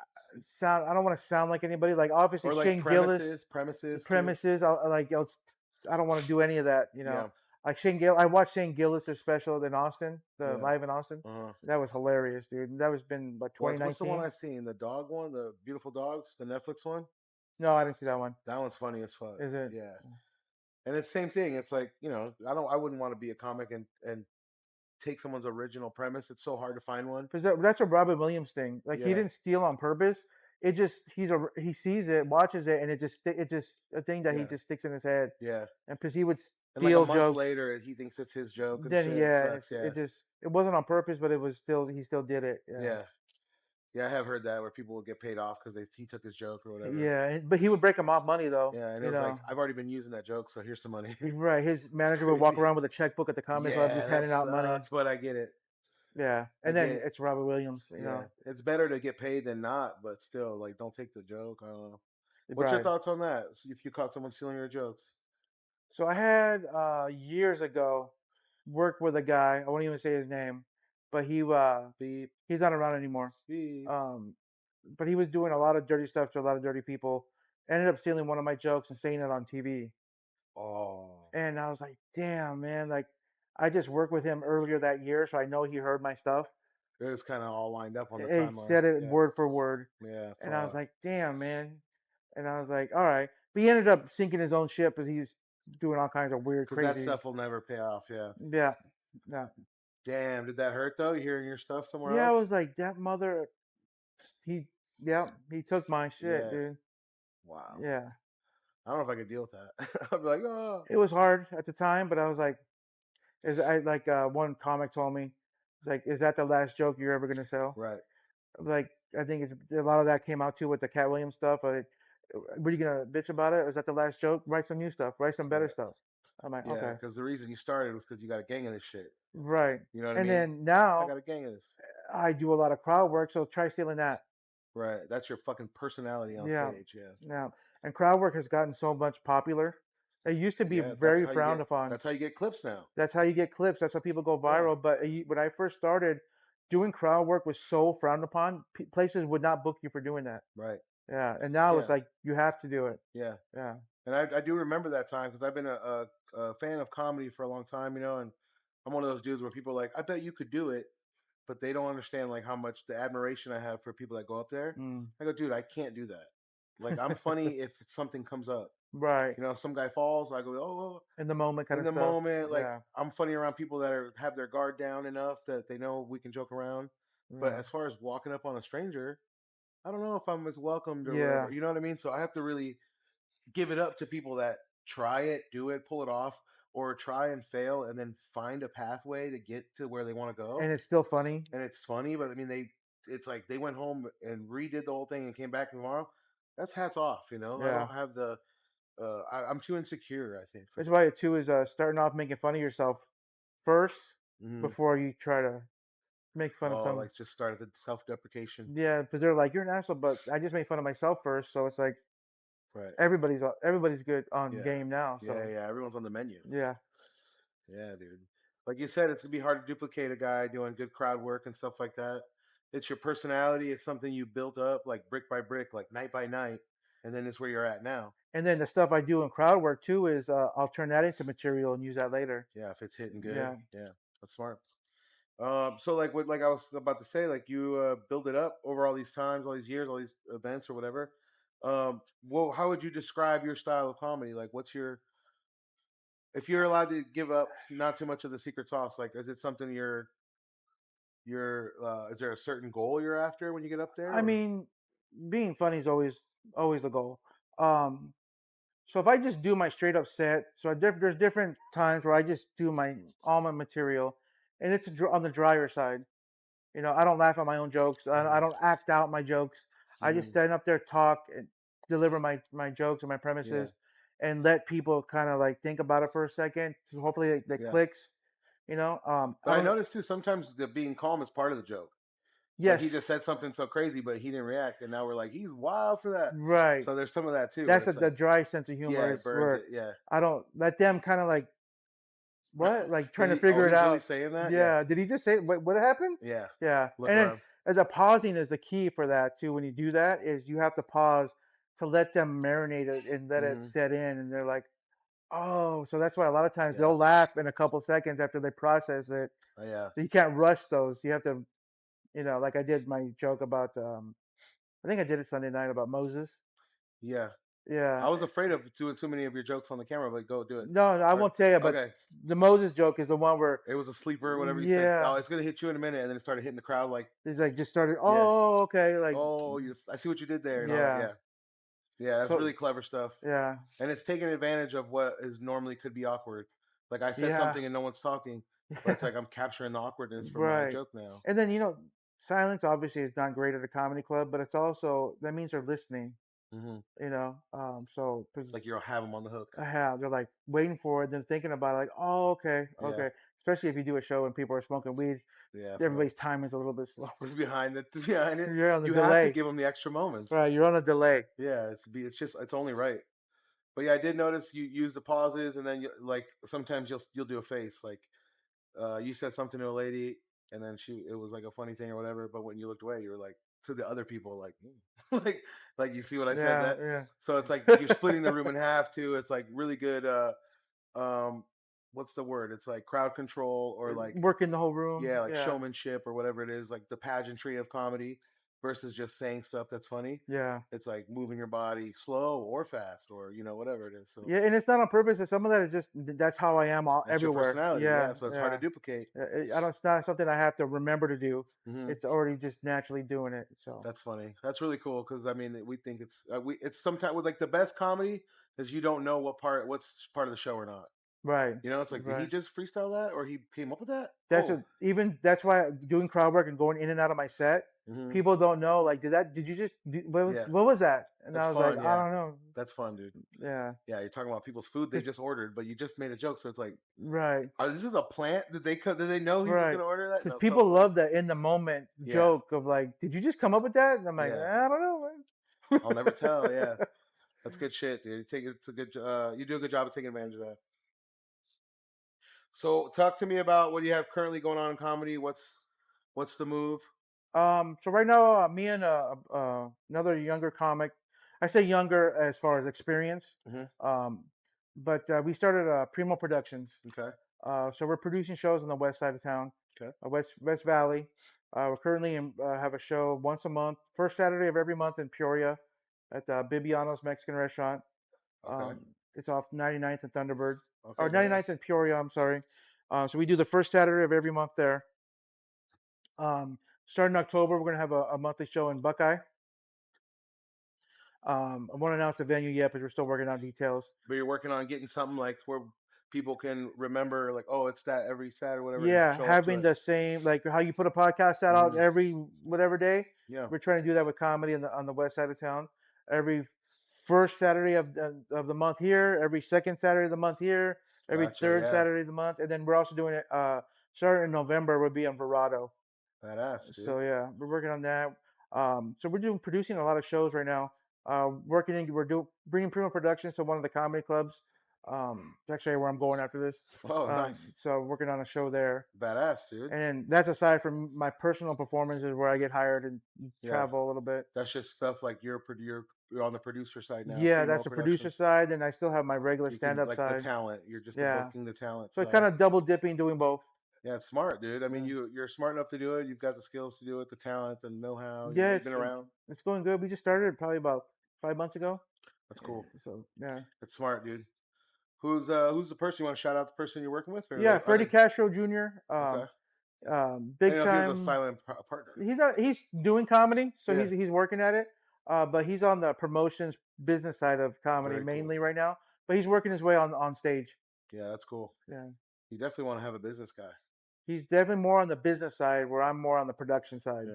I don't want to sound like anybody. Like obviously like Shane Gillis. Premises. I don't want to do any of that. You know. Yeah. Like Shane Gillis. I watched Shane Gillis' special in Austin, live in Austin. That was hilarious, dude. That was been like 2019. What's the one I seen? The dog one, the Beautiful Dogs, the Netflix one. No, I didn't see that one. That one's funny as fuck. Is it? Yeah. And it's the same thing. It's like, you know, I wouldn't want to be a comic and take someone's original premise. It's so hard to find one. Because that's a Robin Williams thing. Like he didn't steal on purpose. It just he sees it, watches it, and it just a thing that he just sticks in his head. Yeah. And because he would steal like a month jokes later, he thinks it's his joke. And then shit. it wasn't on purpose, but he still did it. Yeah. Yeah, I have heard that where people would get paid off because he took his joke or whatever. Yeah, but he would break them off money though. Yeah, and it was like, I've already been using that joke, so here's some money. Right, his manager would walk around with a checkbook at the comic club, just handing out money. That's what I get it. Yeah, and then it's Robert Williams. You know, it's better to get paid than not, but still, like, don't take the joke. I don't know. What's your thoughts on that? If you caught someone stealing your jokes? So I had years ago worked with a guy. I won't even say his name, but he's not around anymore. Beep. But he was doing a lot of dirty stuff to a lot of dirty people. Ended up stealing one of my jokes and saying it on TV. Oh. And I was like, damn, man. Like, I just worked with him earlier that year, so I know he heard my stuff. It was kind of all lined up on the timeline. He said it word for word. Yeah. And I was like, damn, man. And I was like, all right. But he ended up sinking his own ship because he was doing all kinds of weird, crazy. Because that stuff will never pay off, yeah. Yeah. Yeah. Damn, did that hurt, though, hearing your stuff somewhere else? Yeah, I was like, that mother, he took my shit, dude. Wow. Yeah. I don't know if I could deal with that. I'd be like, oh. It was hard at the time, but I was like, one comic told me, it's like, is that the last joke you're ever going to sell? Right. Like, I think a lot of that came out too with the Cat Williams stuff. Were you gonna bitch about it? Or was that the last joke? Write some new stuff. Write some better Yeah. stuff. I'm like, Yeah, okay, because the reason you started was because you got a gang of this shit. right. You know what I And mean? then I now got a gang of this. I do a lot of crowd work, so try stealing that. Right. That's your fucking personality on Yeah, stage. Yeah. yeah. And crowd work has gotten so much popular. It used to be Yeah. That's very how you frowned get. upon. That's how you get clips now. That's how you get clips. That's how people go Yeah. viral. But when I first started, doing crowd work was so frowned upon. Places would not book you for doing that. Right. Yeah, and now Yeah. it's like you have to do it. Yeah. Yeah. And I do remember that time because I've been a fan of comedy for a long time, you know, and I'm one of those dudes where people are like, I bet you could do it, but they don't understand like how much the admiration I have for people that go up there. Mm. I go, dude, I can't do that. Like I'm funny if something comes up. Right. You know, some guy falls, I go, oh, In the moment kind in of the stuff. moment, like Yeah. I'm funny around people that have their guard down enough that they know we can joke around. But Yeah. as far as walking up on a stranger, I don't know if I'm as welcomed or Yeah. whatever. You know what I mean? So I have to really give it up to people that try it, do it, pull it off, or try and fail and then find a pathway to get to where they want to go. And it's still funny. And it's funny, but I mean, it's like they went home and redid the whole thing and came back tomorrow. That's hats off, you know. I Yeah. don't have the. I'm too insecure, I think. That's why it too is starting off making fun of yourself first before you try to make fun of Oh, some. like just start at the self-deprecation. Yeah, because they're like, you're an asshole, but I just made fun of myself first, so it's like Right. everybody's good on Yeah. game now. So Yeah. Everyone's on the menu. yeah. Yeah, dude. Like you said, it's gonna be hard to duplicate a guy doing good crowd work and stuff like that. It's your personality. It's something you built up like brick by brick, like night by night, and then it's where you're at now. And then the stuff I do in crowd work too is I'll turn that into material and use that later. Yeah, if it's hitting good. Yeah. Yeah, that's smart. So like I was about to say, like you build it up over all these times, all these years, all these events or whatever. Well, how would you describe your style of comedy? Like, what's your if you're allowed to give up not too much of the secret sauce? Like, is it something you're is there a certain goal you're after when you get up there? I mean, being funny is always the goal. Um, so if I just do my straight up set, so there's different times where I just do all my material, and it's on the drier side. You know, I don't laugh at my own jokes. I don't act out my jokes. I just stand up there, talk, and deliver my jokes and my premises, and let people kind of like think about it for a second. So hopefully that clicks. You know, But I noticed too sometimes the being calm is part of the joke. yes, Like he just said something so crazy, but he didn't react, and now we're like, he's wild for that. right. So there's some of that too. That's It's the dry sense of humor. yeah, Is it burns where it. Yeah. I don't let them kind of like what, like trying to Did he, figure it he's out. really saying that? Yeah. Did he just say what happened? Yeah. Yeah. Look And then around. the pausing is the key for that too. When you do that, is you have to pause to let them marinate it and let it set in, and they're like, oh, so that's why a lot of times they'll laugh in a couple seconds after they process it. Oh, yeah. You can't rush those. You have to, you know, like I did my joke about I think I did it Sunday night about Moses. Yeah. Yeah. I was afraid of doing too many of your jokes on the camera, but go do it. No, I won't tell you, but okay. the Moses joke is the one where It was a sleeper or whatever you said. yeah, Oh, it's gonna hit you in a minute, and then it started hitting the crowd like it's like just started. Oh, okay, like oh, I see what you did there. And all yeah, that. Yeah. That's So- really clever stuff. yeah, And it's taking advantage of what is normally could be awkward. Like I said Yeah. something and no one's talking, but it's like I'm capturing the awkwardness from my Right. joke now. And then silence obviously is not great at a comedy club, but it's also that means they're listening. You know, so 'cause Like you'll have them on the hook. they're like waiting for it, then thinking about it, like, oh, okay, Yeah. okay. Especially if you do a show and people are smoking weed, Yeah. everybody's time is a little bit slow. behind it. You're on the You delay. have to give them the extra moments. Right, you're on a delay. Yeah, it's only right. But yeah, I did notice you use the pauses, and then like sometimes you'll do a face. Like you said something to a lady, and then it was like a funny thing or whatever. But when you looked away, you were like to the other people, like like you see what I said that. Yeah. So it's like you're splitting the room in half too. It's like really good. What's the word? It's like crowd control or like working the whole room. yeah, like showmanship or whatever it is, like the pageantry of comedy versus just saying stuff that's funny. Yeah. It's like moving your body slow or fast or whatever it is. So Yeah, and it's not on purpose. Some of that is just that's how I am that's everywhere. your personality. Yeah, So it's hard to duplicate. I don't. It's not something I have to remember to do. Mhm. It's already just naturally doing it. So That's funny. That's really cool because I mean we think it's sometimes with like the best comedy is you don't know what's part of the show or not. right. You know, it's like did he Right. just freestyle that or he came up with that? That's Oh, that's why doing crowd work and going in and out of my set. People don't know. Like, did you just what was that? And That's I was fun, like, yeah. I don't know. That's fun, dude. Yeah. Yeah, you're talking about people's food they just ordered, but you just made a joke, so it's like, Right. this is a plant? Did they know he was Right. gonna order that? Because No, so people funny. love that in the moment Yeah. joke of like, did you just come up with that? And I'm like, Yeah. I don't know, man. I'll never tell. Yeah, that's good shit, dude. It's a good. You do a good job of taking advantage of that. So, talk to me about what you have currently going on in comedy. What's the move? So right now, me and another younger comic, I say younger as far as experience, Mm-hmm. um, but we started Primo Productions. Okay. So we're producing shows on the west side of town, Okay. West Valley. We're currently have a show once a month, first Saturday of every month in Peoria, at Bibiano's Mexican Restaurant. Okay. It's off 99th and Thunderbird, Okay. or 99th and Peoria. I'm sorry. So we do the first Saturday of every month there. Starting October, we're gonna have a monthly show in Buckeye. I won't announce the venue yet, but we're still working on details. But you're working on getting something like where people can remember, like, oh, it's that every Saturday, whatever. Yeah, Show up to having it. the same like how you put a podcast out every whatever day. Yeah. We're trying to do that with comedy on the west side of town. Every first Saturday of the month here, every second Saturday of the month here, every Gotcha, third yeah. Saturday of the month, and then we're also doing it starting in November. We'll be on Verado. Badass, dude. So yeah, we're working on that. So we're producing a lot of shows right now. Bringing Primo Productions to one of the comedy clubs. It's actually where I'm going after this. Oh, nice. So working on a show there. Badass, dude. And that's aside from my personal performances where I get hired and travel a little bit. That's just stuff like you're on the producer side now. Yeah, that's the producer side, and I still have my regular stand-up side. Like the talent. You're just booking the talent. So kind of double dipping, doing both. Yeah, it's smart, dude. I mean, you're smart enough to do it. You've got the skills to do it, the talent, the know-how. Yeah, you've been around. It's going good. We just started probably about 5 months ago. That's cool. So yeah, it's smart, dude. Who's the person you want to shout out? The person you're working with? Yeah, Freddie Castro Jr. Okay. Big time. He's a silent partner. He's doing comedy, so he's working at it. But he's on the promotions business side of comedy mainly right now. But he's working his way on stage. Yeah, that's cool. Yeah, you definitely want to have a business guy. He's definitely more on the business side, where I'm more on the production side.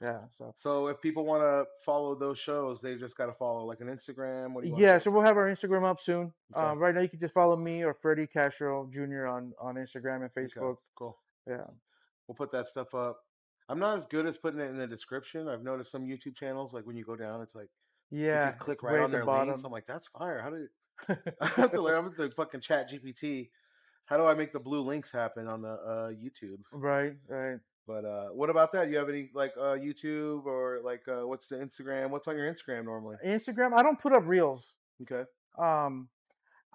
Yeah. So if people want to follow those shows, they just got to follow like an Instagram. What do you want? Yeah, so we'll have our Instagram up soon. Okay. Right now, you can just follow me or Freddie Castro Jr. on Instagram and Facebook. Okay. Cool. Yeah, we'll put that stuff up. I'm not as good as putting it in the description. I've noticed some YouTube channels, like when you go down, it's like you can click right on their links. I'm like, that's fire. How do you? I have to learn. I'm going to fucking chat GPT. How do I make the blue links happen on the YouTube? Right. But what about that? You have any like YouTube or like what's the Instagram? What's on your Instagram normally? Instagram, I don't put up reels. Okay. I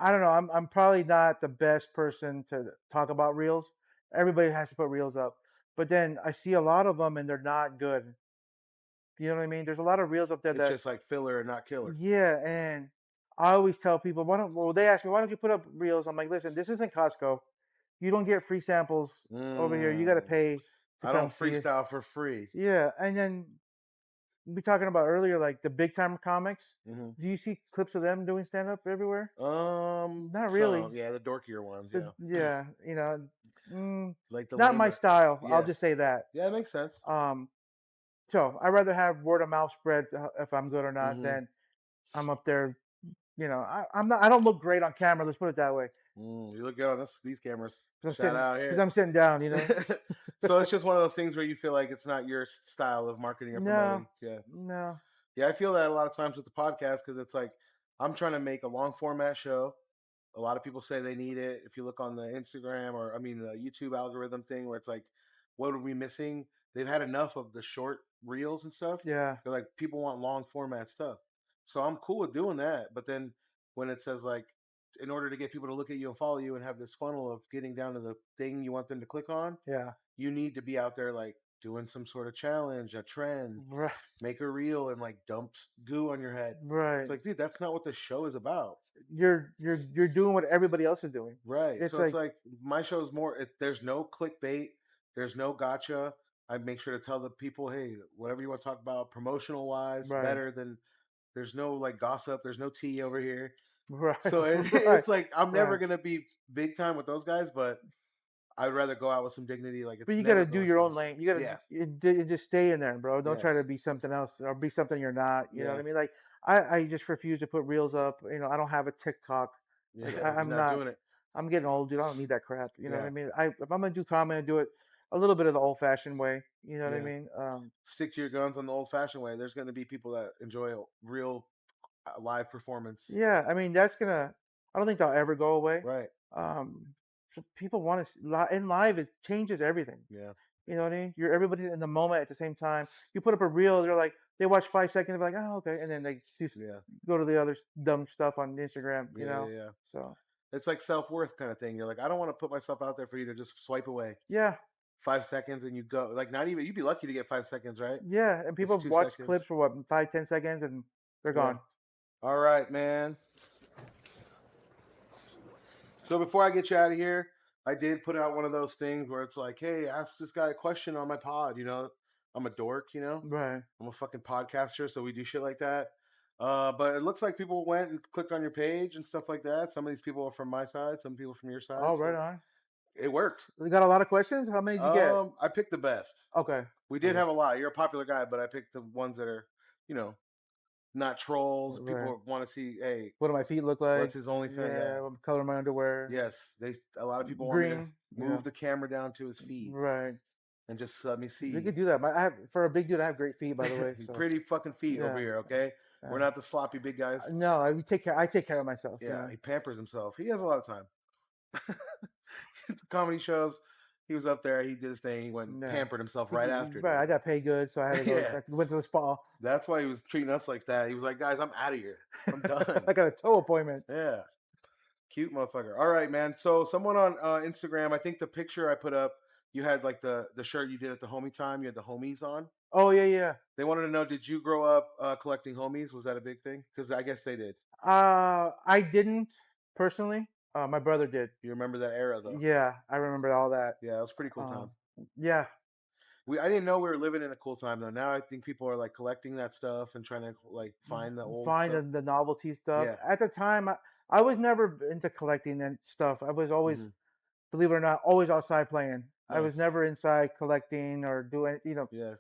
don't know. I'm probably not the best person to talk about reels. Everybody has to put reels up, but then I see a lot of them and they're not good. You know what I mean? There's a lot of reels up there it's just like filler and not killer. Yeah, and I always tell people, they ask me, why don't you put up reels? I'm like, listen, this isn't Costco. You don't get free samples over here. You got to pay. I don't freestyle for free. Yeah, and then we talking about earlier, like the big time comics. Mm-hmm. Do you see clips of them doing stand up everywhere? Not really. Yeah, the dorkier ones. Yeah, like the not my style. Yeah. I'll just say that. Yeah, it makes sense. So I'd rather have word of mouth spread if I'm good or not than I'm up there. I'm not. I don't look great on camera. Let's put it that way. You look good on these cameras. Out here because I'm sitting down. So it's just one of those things where you feel like it's not your style of marketing or promoting. Yeah, I feel that a lot of times with the podcast because it's like I'm trying to make a long format show. A lot of people say they need it. If you look on the Instagram or the YouTube algorithm thing where it's like, what are we missing? They've had enough of the short reels and stuff. Yeah, they're like people want long format stuff. So I'm cool with doing that. But then when it says like, in order to get people to look at you and follow you and have this funnel of getting down to the thing you want them to click on, you need to be out there like doing some sort of challenge, a trend, make a reel and like dump goo on your head. Right. It's like, dude, that's not what the show is about. You're doing what everybody else is doing. Right. It's like my show is more. There's no clickbait. There's no gotcha. I make sure to tell the people, hey, whatever you want to talk about, promotional wise, better than. There's no like gossip. There's no tea over here. Right. So it's like I'm never gonna be big time with those guys, but I'd rather go out with some dignity. Like it's But you never gotta do going your south. own lane. You gotta Yeah. you just stay in there, bro. Don't Yeah. try to be something else or be something you're not. You know what Yeah. I mean? Like I just refuse to put reels up. You know, I don't have a TikTok. Yeah. Like You're I'm not not. doing it. I'm getting old, dude. I don't need that crap. You know what Yeah. I mean? If I'm gonna do comedy, I do it a little bit of the old fashioned way. You know what I Yeah. mean? Stick to your guns on the old fashioned way. There's going to be people that enjoy a real live performance. Yeah. I mean, that's gonna. I don't think they'll ever go away. Right. Um, so people want to in live. It changes everything. Yeah. You know what I mean? You're everybody in the moment at the same time. You put up a reel, they're like, they watch 5 seconds, they're like, oh, okay, and then they just Yeah. go to the other dumb stuff on Instagram. You Yeah. know, Yeah. so It's like self-worth kind of thing. You're like, I don't want to put myself out there for you to just swipe away. yeah, 5 seconds and you go. Like not even you'd be lucky to get 5 seconds, right? yeah. And It's people two watch seconds. clips for what 5, 10 seconds, and they're Yeah. gone. All right, man. So before I get you out of here, I did put out one of those things where it's like, hey, ask this guy a question on my pod. You know, I'm a dork, you know? Right. I'm a fucking podcaster, so we do shit like that. But it looks like people went and clicked on your page and stuff like that. Some of these people are from my side, some people from your side. Oh, so right on. it worked. You got a lot of questions. How many did you get? I picked the best. Okay. We did Okay. have a lot. You're a popular guy, but I picked the ones that are, you know, not trolls. Right. People want to see, hey, What do my feet look like? what's his OnlyFans? Yeah. What color of my underwear? Yes, a lot of people want me to Green. move Yeah. the camera down to his feet Right. and just let me see. You could do that. I have for a big dude. I have great feet, by the way. So. Pretty fucking feet over Yeah. here, okay? We're not the sloppy big guys. No, I take care. I take care of myself. Yeah, You know? he pampers himself. He has a lot of time. The comedy shows, he was up there. He did his thing. He went and Yeah. pampered himself right after. Right, dude. I got paid good, so I had to go. Yeah. I went to the spa. That's why he was treating us like that. He was like, guys, I'm out of here. I'm done. I got a toe appointment. Yeah. Cute motherfucker. All right, man. So someone on Instagram, I think the picture I put up, you had like the shirt you did at the homie time. You had the homies on. Oh yeah, yeah. They wanted to know, did you grow up collecting homies? Was that a big thing? Because I guess they did. I didn't personally. My brother did. You remember that era though? Yeah, I remember all that. Yeah, it was a pretty cool time. Yeah. I didn't know we were living in a cool time though. Now I think people are like collecting that stuff and trying to like find the old stuff. The novelty stuff. Yeah. At the time, I was never into collecting and stuff. I was always, believe it or not, always outside playing. I was Nice. never inside collecting or doing, Yeah.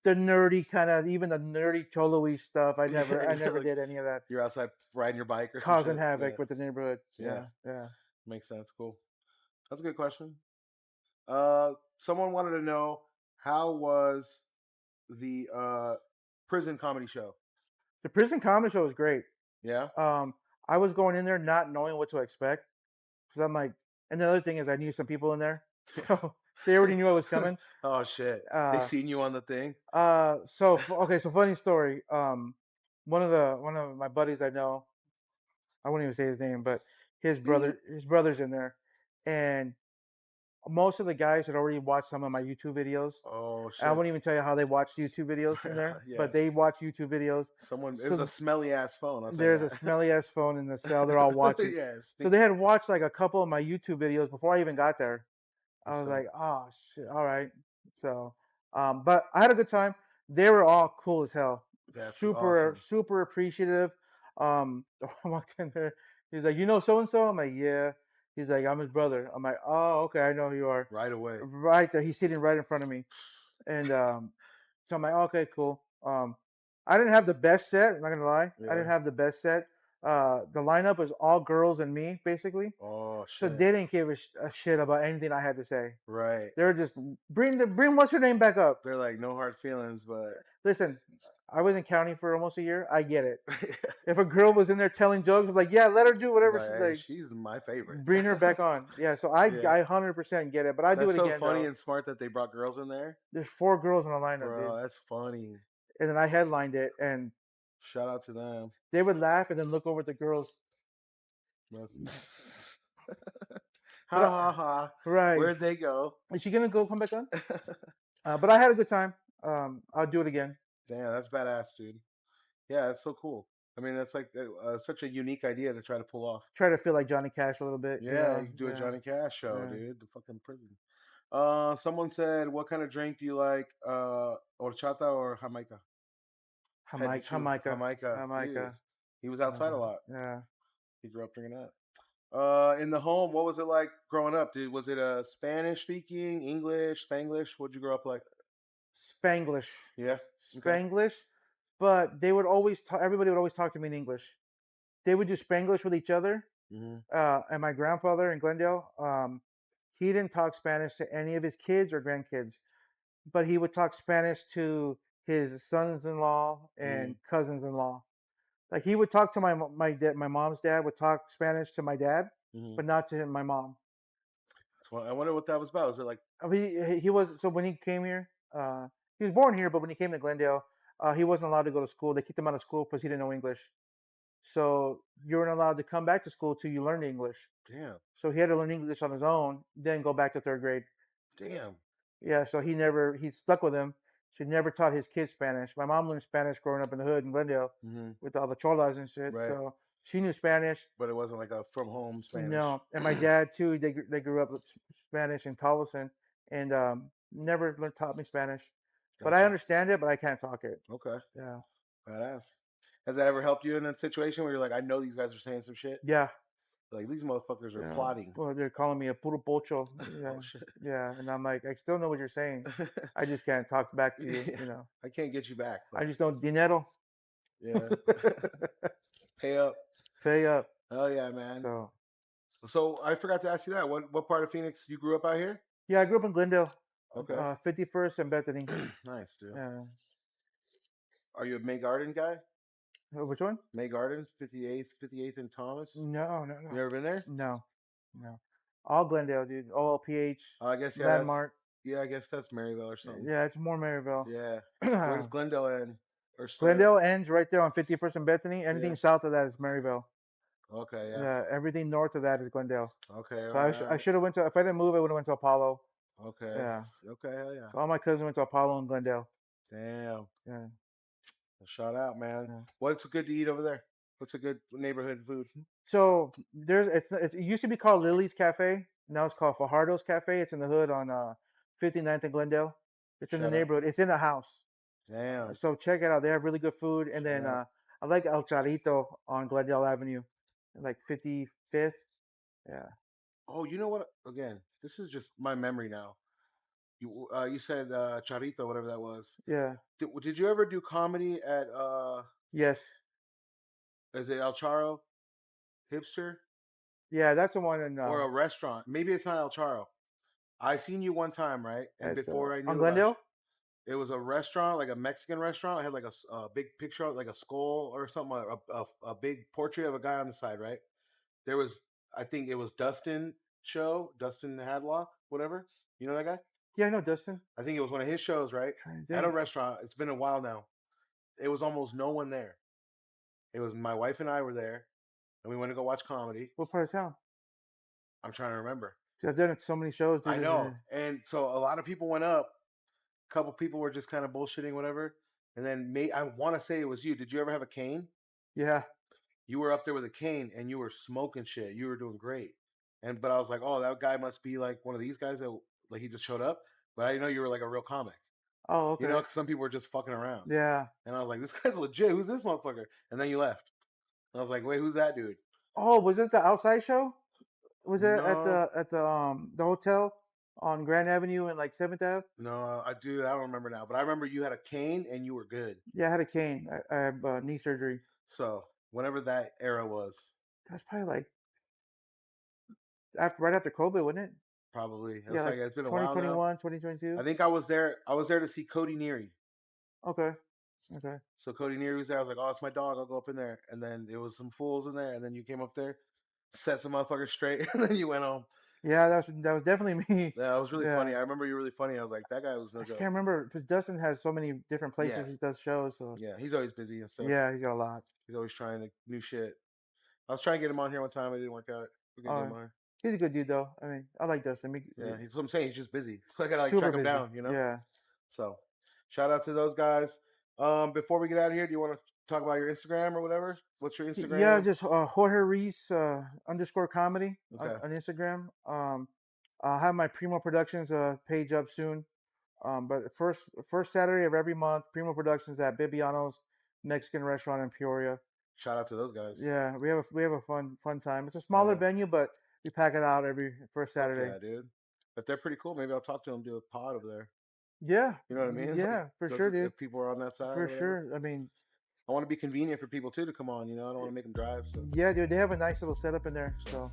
the nerdy kind of, even the nerdy cholo-y stuff. I Yeah, never you're like- did any of that. You're outside riding your bike or Causing some shit. havoc Yeah. with the neighborhood. Yeah. Yeah. Makes sense. Cool. That's a good question. Someone wanted to know, how was the prison comedy show? The prison comedy show was great. Yeah. I was going in there not knowing what to expect, because I'm like, and the other thing is I knew some people in there, so they already knew I was coming. Oh shit! They seen you on the thing. So funny story. One of my buddies I know, I won't even say his name, but his brother's in there, and most of the guys had already watched some of my YouTube videos. Oh shit! I won't even tell you how they watch YouTube videos in there, but they watch YouTube videos. It was a smelly ass phone. There's a smelly ass phone in the cell. They're all watching. Yes. So they had watched like a couple of my YouTube videos before I even got there. I was like, oh shit, all right. So, but I had a good time. They were all cool as hell. That's super awesome. super appreciative. I walked in there. He's like, you know so and so? I'm like, yeah. He's like, I'm his brother. I'm like, oh, okay, I know who you are. Right away. Right there. He's sitting right in front of me. And so I'm like, okay, cool. I didn't have the best set, I'm not gonna lie. Yeah. I didn't have the best set. The lineup was all girls and me, basically. Oh shit. So they didn't give a shit about anything I had to say. Right. They were just bring what's her name back up. They're like, no hard feelings, but listen, I was in county for almost a year. I get it. If a girl was in there telling jokes, I'm like, yeah, let her do whatever. Like, she's my favorite. Bring her back on. Yeah, so I 100% get it, but I do it again. That's so funny and smart that they brought girls in there. There's 4 girls in the lineup, Bro, dude. that's funny. And then I headlined it, and shout out to them. They would laugh and then look over at the girls. Ha ha ha! Right? Where'd they go? Is she gonna come back on? But I had a good time. I'll do it again. Damn, that's badass, dude. Yeah, that's so cool. I mean, that's like such a unique idea to try to pull off. Try to feel like Johnny Cash a little bit. Yeah, you can do a Johnny Cash show, dude. The fucking prison. Someone said, "What kind of drink do you like? Horchata or Jamaica?" Jamaica. Dude, he was outside a lot. Yeah. He grew up drinking that. In the home, what was it like growing up? Was it Spanish speaking, English, Spanglish? What'd you grow up like? Spanglish. Yeah. Okay. Spanglish, but they would always talk. Everybody would always talk to me in English. They would do Spanglish with each other. Mm-hmm. And my grandfather in Glendale, he didn't talk Spanish to any of his kids or grandkids, but he would talk Spanish to his sons-in-law and cousins-in-law. Like he would talk to my mom's dad would talk Spanish to my dad, but not to my mom. So I wonder what that was about. Is it like He was so when he came here, he was born here, but when he came to Glendale, he wasn't allowed to go to school. They kicked him out of school because he didn't know English. So you weren't allowed to come back to school till you learned English. damn, So he had to learn English on his own, then go back to third grade. damn? Yeah, so he stuck with him. She never taught his kids Spanish. My mom learned Spanish growing up in the hood in Glendale with all the cholas and shit. Right. So she knew Spanish. But it wasn't like a from home Spanish. No, and my dad too. They grew up with Spanish in Tolleson, and never taught me Spanish. But I Gotcha. understand it, but I can't talk it. Okay. Yeah. Badass. Has that ever helped you in a situation where you're like, I know these guys are saying some shit? Yeah. Like these motherfuckers are Yeah. plotting. Well, they're calling me a puro pocho. Yeah. Oh shit. Yeah, and I'm like, I still know what you're saying. I just can't talk back to you. Yeah. You know. I can't get you back. I just know dinero. Yeah. Pay up. Pay up. Hell yeah, man. So I forgot to ask you that. What part of Phoenix you grew up out here? yeah, I grew up in Glendale. Okay. 51st and Bethany. Nice, dude. Yeah. Are you a May Garden guy? Which one? May Garden, 58th and Thomas. No. You never been there? No. All Glendale, dude. OLPH. I guess yeah. Landmark. I guess that's Maryville or something. Yeah, it's more Maryville. Yeah. Where does Glendale end? Glendale ends right there on 51st and Bethany. Anything south of that is Maryville. Okay, yeah. Yeah, everything north of that is Glendale. Okay. So I should have went to. If I didn't move, I would have went to Apollo. Okay. Yeah. Okay. Hell yeah. So all my cousins went to Apollo and Glendale. Damn. Yeah. Shout out, man. Yeah. What's good to eat over there? What's a good neighborhood food? So it used to be called Lily's Cafe. Now it's called Fajardo's Cafe. It's in the hood on 59th and Glendale. It's in the neighborhood. It's in a house. Damn. So check it out. They have really good food. And then I like El Charito on Glendale Avenue, like 55th. Yeah. Oh, you know what? Again, this is just my memory now. You said Charito, whatever that was. Yeah. Did you ever do comedy at Yes. Is it El Charo Hipster? Yeah, that's the one in Or a restaurant. Maybe it's not El Charo. I seen you one time, right? And before I knew on Glendale? it was a restaurant, like a Mexican restaurant. It had like a big picture, like a skull or something, a big portrait of a guy on the side, right? There was, I think it was Dustin Hadlock, whatever. You know that guy? Yeah, I know Dustin. I think it was one of his shows, right? At a restaurant. It's been a while now. It was almost no one there. It was my wife and I were there, and we went to go watch comedy. What part of town? I'm trying to remember. I've done so many shows. I know. And so a lot of people went up. A couple people were just kind of bullshitting, whatever. And then I want to say it was you. Did you ever have a cane? Yeah. You were up there with a cane and you were smoking shit. You were doing great. But I was like, oh, that guy must be like one of these guys that like he just showed up. But I didn't know you were like a real comic. Oh, okay. You know, because some people were just fucking around. Yeah. And I was like, this guy's legit. Who's this motherfucker? And then you left. And I was like, wait, who's that dude? Oh, was it the outside show? Was it at the hotel on Grand Avenue and like 7th Ave? No, I don't remember now. But I remember you had a cane and you were good. Yeah, I had a cane. I have knee surgery. So whenever that era was. That's probably like right after COVID, wasn't it? Probably. Yeah, like it's been a 2021, while now. 2022. I think I was there. I was there to see Cody Neary. Okay. So Cody Neary was there. I was like, oh, it's my dog. I'll go up in there. And then there was some fools in there. And then you came up there, set some motherfuckers straight, and then you went home. Yeah, that was definitely me. Yeah, it was really funny. I remember you were really funny. I was like, that guy was no joke. I can't remember because Dustin has so many different places he does shows. So yeah, he's always busy and stuff. Yeah, he's got a lot. He's always trying new shit. I was trying to get him on here one time. It didn't work out. We're gonna get him on here. He's a good dude, though. I mean, I like Dustin. Yeah, that's what I'm saying. He's just busy. So I gotta track him down, you know? Yeah. So, shout out to those guys. Before we get out of here, do you want to talk about your Instagram or whatever? What's your Instagram? Yeah, just Jorge Ruiz _comedy on Instagram. I'll have my Primo Productions page up soon. But first Saturday of every month, Primo Productions at Bibiano's Mexican restaurant in Peoria. Shout out to those guys. Yeah, we have a fun time. It's a smaller venue, but we pack it out every first Saturday. Yeah, dude. If they're pretty cool, maybe I'll talk to them, do a pod over there. Yeah, You know what I mean? Yeah, Like, for sure, dude. If people are on that side, For sure. I mean, I want to be convenient for people too to come on. You know, I don't want to make them drive. So yeah, dude, they have a nice little setup in there. So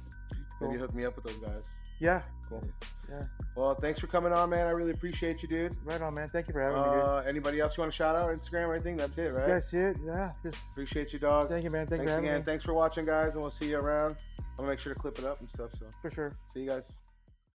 maybe hook me up with those guys. Yeah. Cool. Yeah. Well, thanks for coming on, man. I really appreciate you, dude. Right on, man. Thank you for having me, dude. Anybody else you want to shout out? Instagram or anything? That's it, right? That's it. Yeah. Just appreciate you, dog. Thank you, man. Thanks again. for having me. Thanks for watching, guys, and we'll see you around. I'm gonna make sure to clip it up and stuff. So for sure. See you guys.